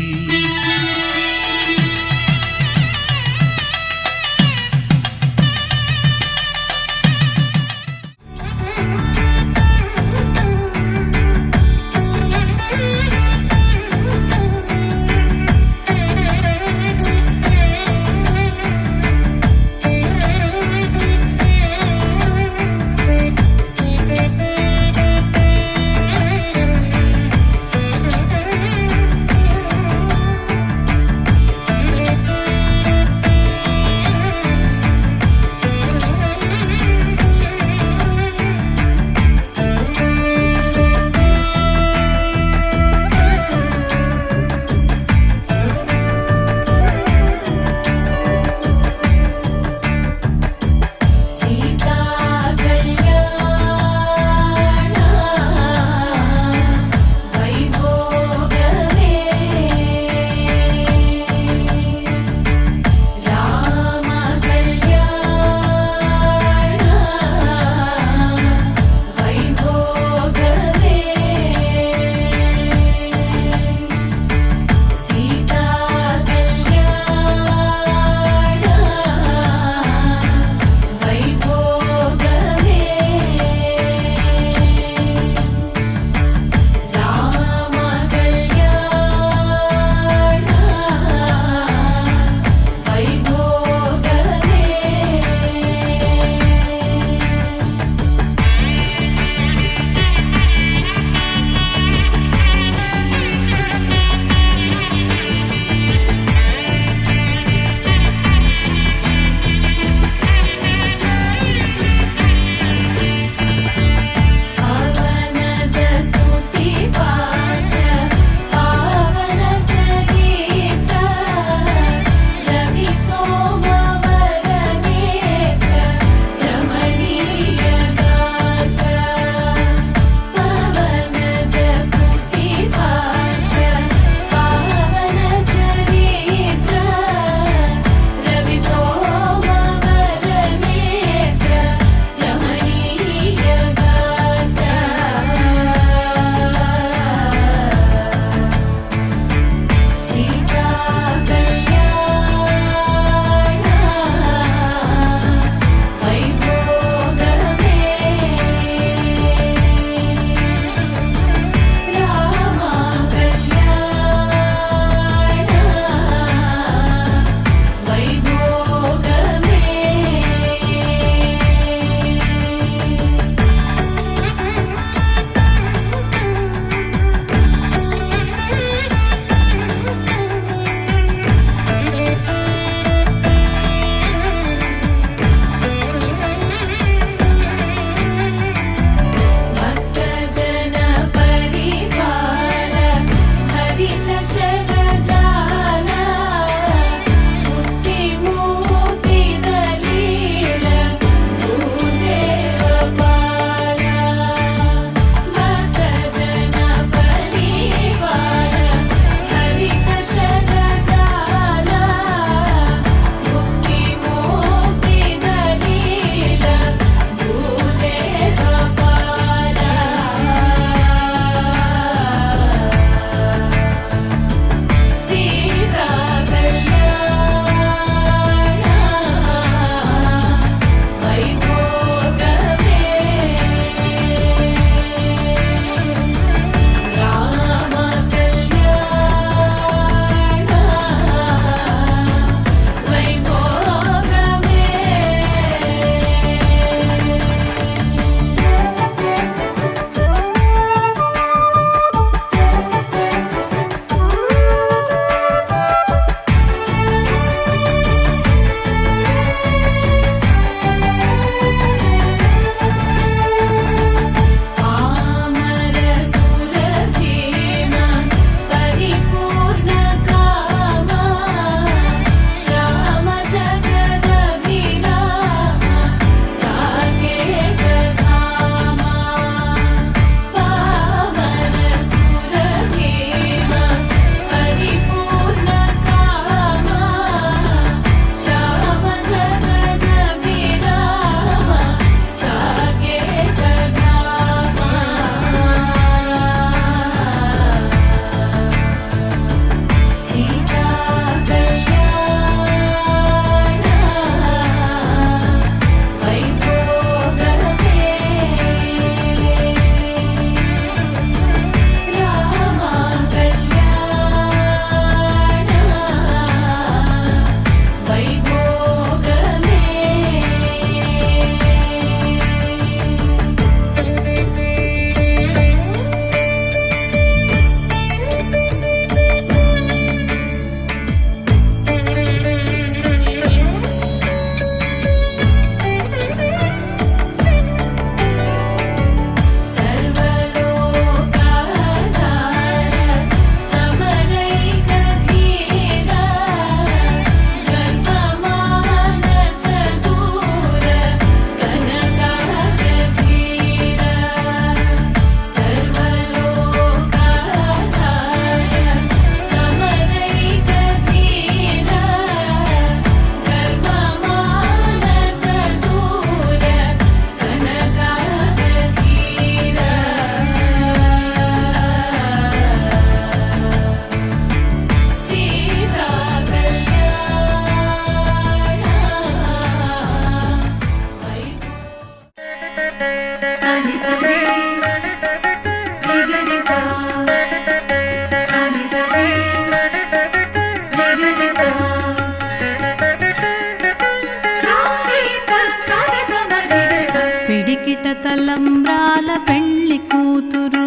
పిడికిట తలంబ్రాల పెళ్లి కూతురు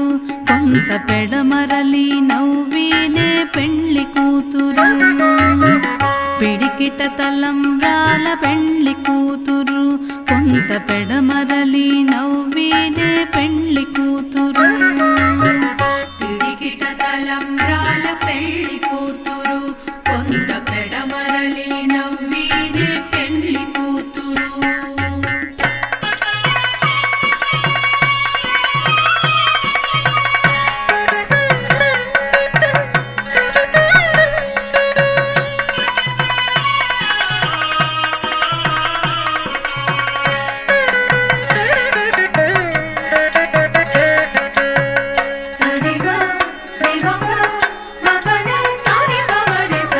కొంత పెడమరలి నవ్వినే పెళ్లి కూతురు పిడికిట తలంబ్రాల పెళ్లి కూతురు కొంత పెడమరలి నవ్వినే పెళ్లి కూతురు పిడికిట తలంబ్రాల పెళ్లి కూతురు కొంత పెడమరలి నవ్వినే పెళ్లి కూతురు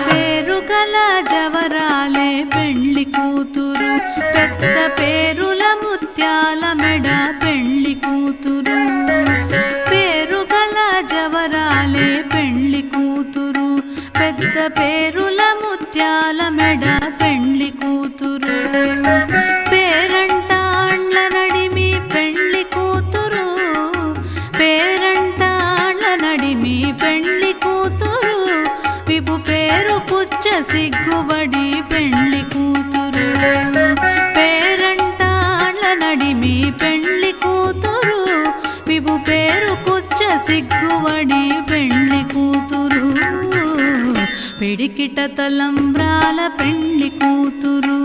పేరుగల జవరాలే పెళ్లి కూతురు పెద్ద పేరుల ముత్యాల మెడ పెళ్లి కూతురు పేరుగల జవరాలే పెళ్లి కూతురు పెద్ద పేరుల ముత్యాల మెడ పెళ్లి కూతురు పేరంటాండ్ల నడిమి పెళ్లి కూతురు పేరంటాండ్ల నడిమి పెళ్లి కూతురు విపు పేరు పుచ్చ సిగ్గుబడి పెళ్లి కూతురు పేరంటాండ్ల నడిమి పెళ్లి కూతురు విపు పేరు కుచ్చ సిగ్గుబడి పెళ్లి కూతురు పిడికిట తలంబ్రాల పెళ్లి కూతురు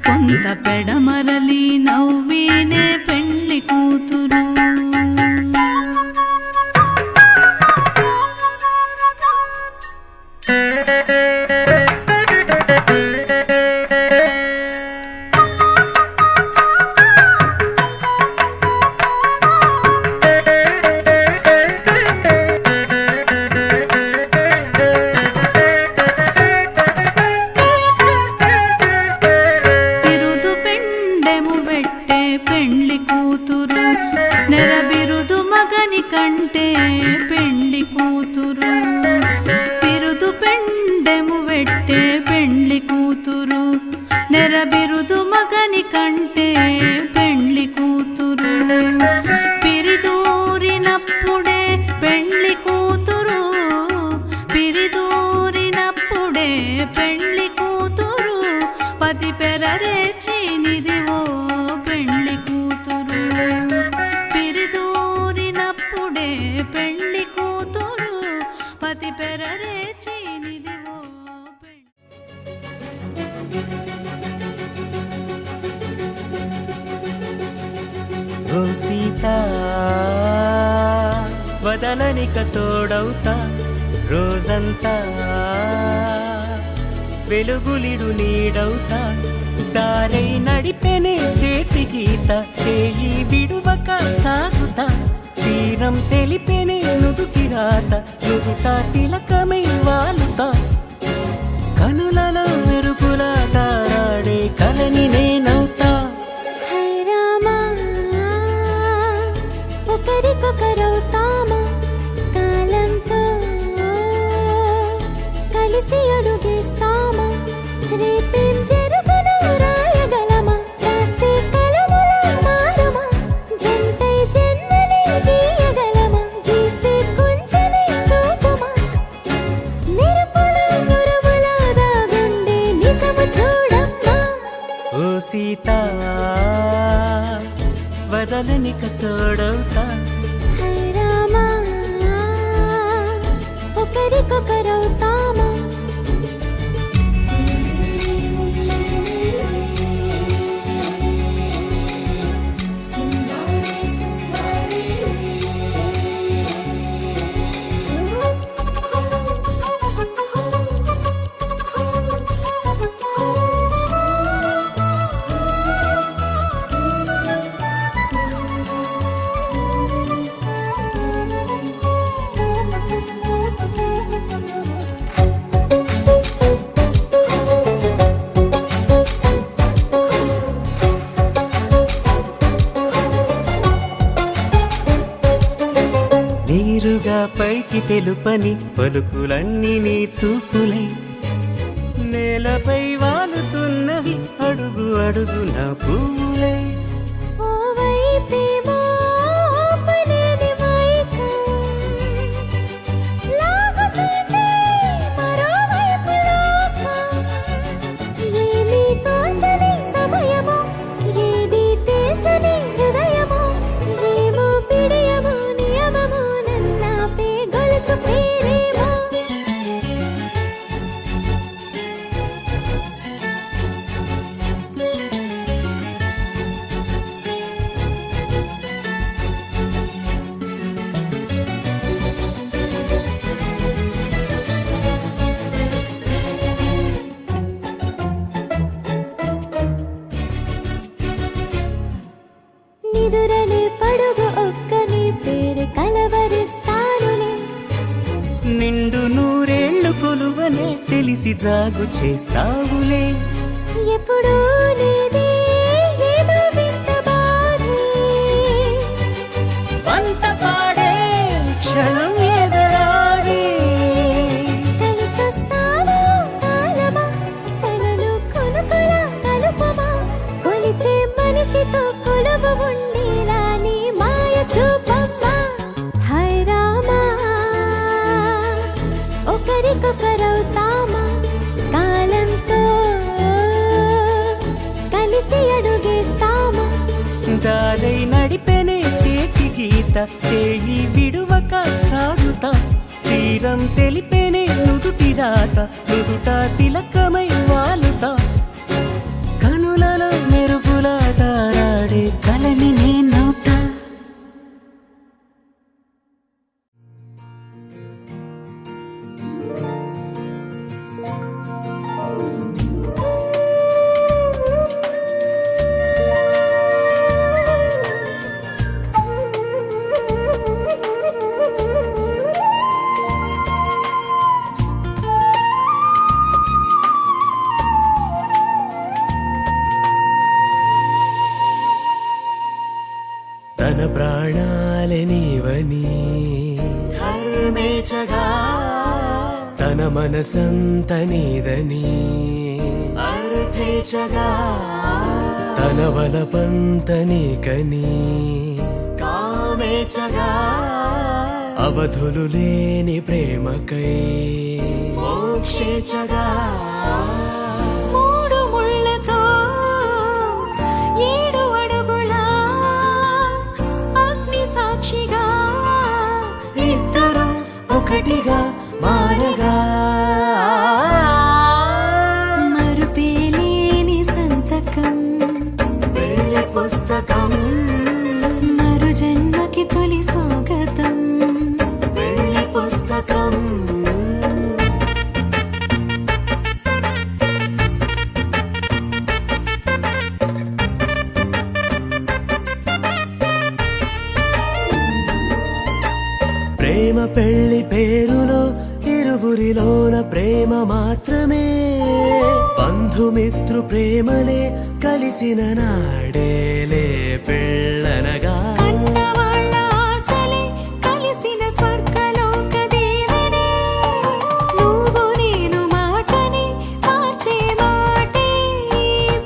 కొంత పెడమరలి నవ్వినే పెళ్లి కూతురు బిరుదు పెండెము పెట్టే పెళ్లి కూతురు నెర బిరుదు మగని కంటే పెళ్లి కూతురు బిరుదు పెండెము పెట్టే పెళ్లి కూతురు నెర బిరుదు మగని కంటే పెళ్లి కూతురు పిరిదూరినప్పుడే పెళ్లి కూతురు పిరిదూరినప్పుడే పెళ్లి కూతురు పతి పెరరేచినిదివో పెళ్లి కూతురు పిరిదూరినప్పుడే పెళ్లి కూతురు పతి పెరరేచినిదివో ఓ సీత వదలనిక తోడవుతా రోజంతా వెలుగులిడు నీడవుతా దారై నడిపెనే చేతి గీత చేయి విడువక సాగుతా తీరం తెలిపెనే నుదుటి రాత నుదుట తిలకమై వాలుతా కనులలో మెరుగుల తారాడే కలని నేనవుతా ఒకరికొకరవుతామా కాలంతో కలిసి అడుగేస్తామా రేపేం జరుగునో రాయగలమా రాసే కలముల మారమా జంటై జన్మని గీయగలమా గీసే కొంచెని చూపుమా మెరుపుల మురుముల దాగుండే నిజము చూడమ్మా ఓ సీత వదలనిక తోడవుతా రామా ఒకరికొకరవుతామా పైకి తెలుపని పలుకులన్నీ నీ చూపులై నేలపై వాలుతున్నవి అడుగు అడుగు నా పువ్వులై ఓ వైపేమో ఆపలేని మైకం లాగుతుంది మరోవైపు లోకం ఏమీ తోచని సమయమో ఏది తేల్చని హృదయమో ఏమో పిడియమో నియమమో నన్నాపే గొలుసు పేరేమో నిదురలే పడుగు ఒక్క నీ పేరు కలవరిస్తానులే నిండు నూరేళ్లు కొలువనే తెలిసి జాగు చేస్తావులే ఎప్పుడూ లేదే ఏదో వింత బాధే వంత పాడే క్షణం ఎదరాగే కలిసొస్తావా కాలమా కలలు కొనుకలా కలుపమా కొలిచే మనిషితో కొలువు ఉండేలా నీ మాయ చూపమ్మా హై రామా ఒకరికొకరవుతామా కాలంతో కలిసి అడుగేస్తామా దారై నడిపెనే చేతి గీత చేయి విడువక సాగుతా తీరం తెలిపెనే నుదుటి రాత నుదుట తిలకమై వాలుతా కనులలో మెరుపులా తారాడే కలని నేనవుతా తన ప్రాణాలే నీవని ధర్మేచగా తన మనసంత నీదని అర్థేచగా తన వలపంత నీకని కామేచగా అవధులు లేని ప్రేమకై మోక్షేచగా మూడు ముళ్ళతో ఏడు అడుగుల అగ్ని సాక్షిగా ఇద్దరు ఒకటిగా మారగా మరుపేలేని సంతకం వెళ్ళి పుస్తకం మరు జన్మకి తొలి స్వాగతం వెళ్ళి పుస్తకం ప్రేమ పెళ్లి పేరులో ఇరువురిలోన ప్రేమ మాత్రమే బంధుమిత్రు ప్రేమలే కలిసిన నాడేలే పెళ్ళనగా కన్నవాళ్ళ ఆశలే కలిసిన స్వర్గలోక దేవనే నువ్వు నేను మాటని మార్చే మాటే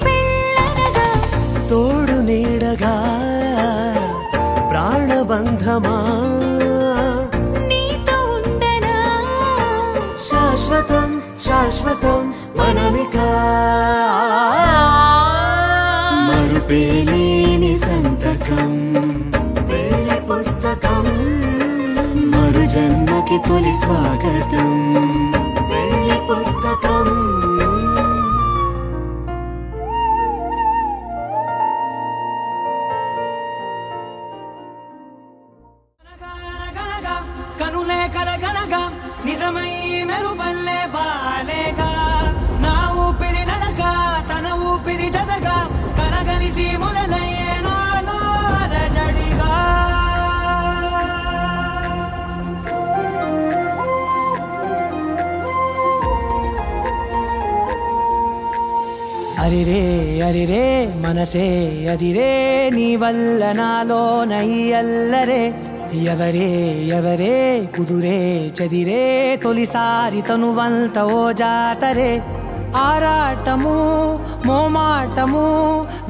పెళ్ళనగా తోడు నీడగా ప్రాణబంధమా నీతో ఉండనా శాశ్వతం శాశ్వతం మనమిక మరుపేలేని సంతకం వెళ్ళి పుస్తకం మరు జన్మకి తొలి స్వాగతం వెళ్ళి పుస్తకం కనులే కలగనగా నిజమై మెరుపల్లే వాలేగా నా ఊపిరి నడక తన ఊపిరి జతగా కలగలిసి మొదలయ్యే నాలో అలజడిగా అరిరే అరిరే మనసే అరిరే నీ వల్ల నాలో నై అల్లరే ఎవరే ఎవరే కుదురే చదిరే తొలిసారి తనువంత ఓ జాతరే ఆరాటము మోమాటము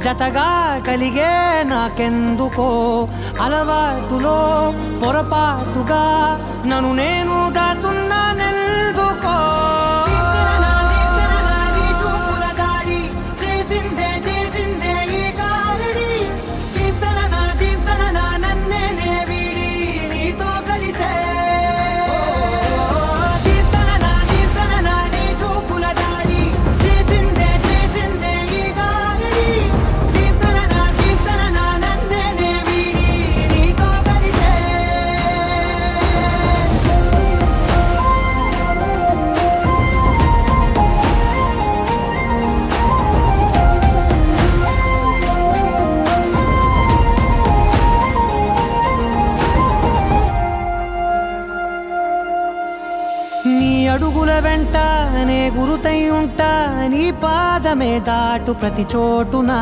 జతగా కలిగే నాకెందుకో అలవాటులో పొరపాటుగా నన్ను నేను దాస్తున్నానెందుకో అడుగుల వెంట నే గురుతై ఉంటా నీ పాదమే దాటు ప్రతి చోటున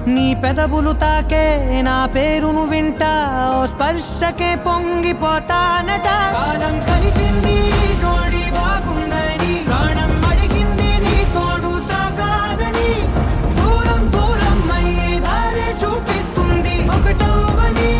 నీ పెదవులు తాకే నా పేరును వింటా ఓ స్పర్శకే పొంగిపోతానట కాలం కలిపింది జోడి బాగుందని ప్రాణం అడిగింది నీ తోడు సాగాలని దూరం దూరం అయ్యే దారి చూపిస్తుంది ఒకటవని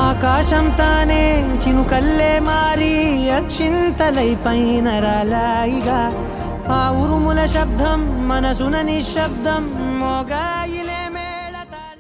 ఆకాశం తానే చినుకల్లే మారి అక్షింతలై పైన రాలాయిగా ఆ ఉరుముల శబ్దం మనసున నిశ్శబ్దం మోగాయిలే మేళతాళ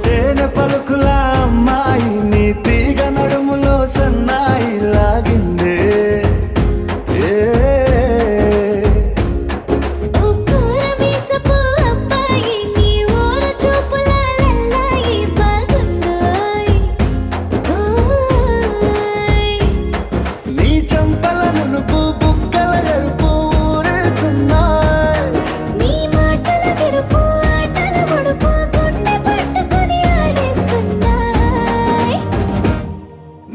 తేనె పలుకుల అమ్మాయి నీ తీగ నడుములో సన్నాయి లాగిందే నీ చంపల నునుపు బుగ్గల ఎరుపు ఊరేస్తున్నాయి నీ మాటల విరుపు ఆటల ముడుపు గుండె పట్టుకొని ఆడేస్తున్నాయి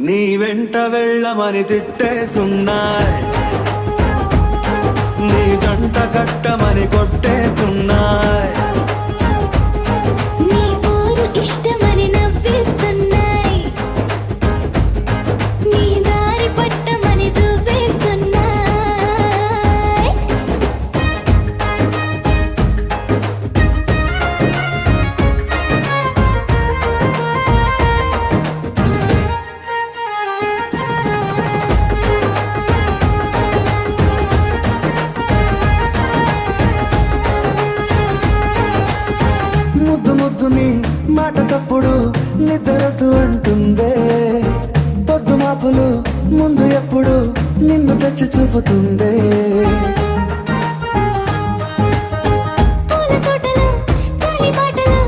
నీ వెంట వెళ్ళమని తిట్టేస్తున్నాయి నీ జంట కట్టమని కొట్టేస్తున్నాయి నీ పోరు ఇష్టమని నవ్వేస్తున్నాయి నీ దారి పట్టమని దువ్వేస్తున్నాయి ముద్దు ముద్దు నీ మాట తప్పుడు నిద్రతు అంటుందే పొద్దు మాపులు ముందు ఎప్పుడు నిన్ను తెచ్చి చూపుతుందే పూల తోటలో గాలి బాటలో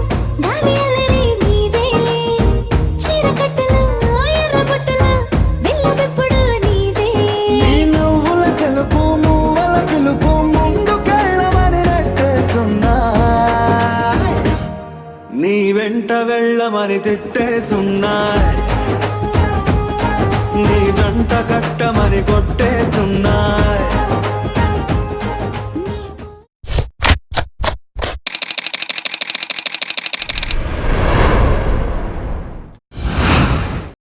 గాలి అల్లరి నీదేలే చీర కట్టలో ఎర్ర బుట్టలో బిల్ల విప్పుడు నీదే నీ నువ్వుల తెలుపు మువ్వల పిలుపు ముందుకెళ్ళమని రెట్టేస్తున్నాయి నీ వెంట వెళ్ళమని తిట్టేస్తున్నాయి నీ జంట కట్టమని కొట్టేస్తున్నాయి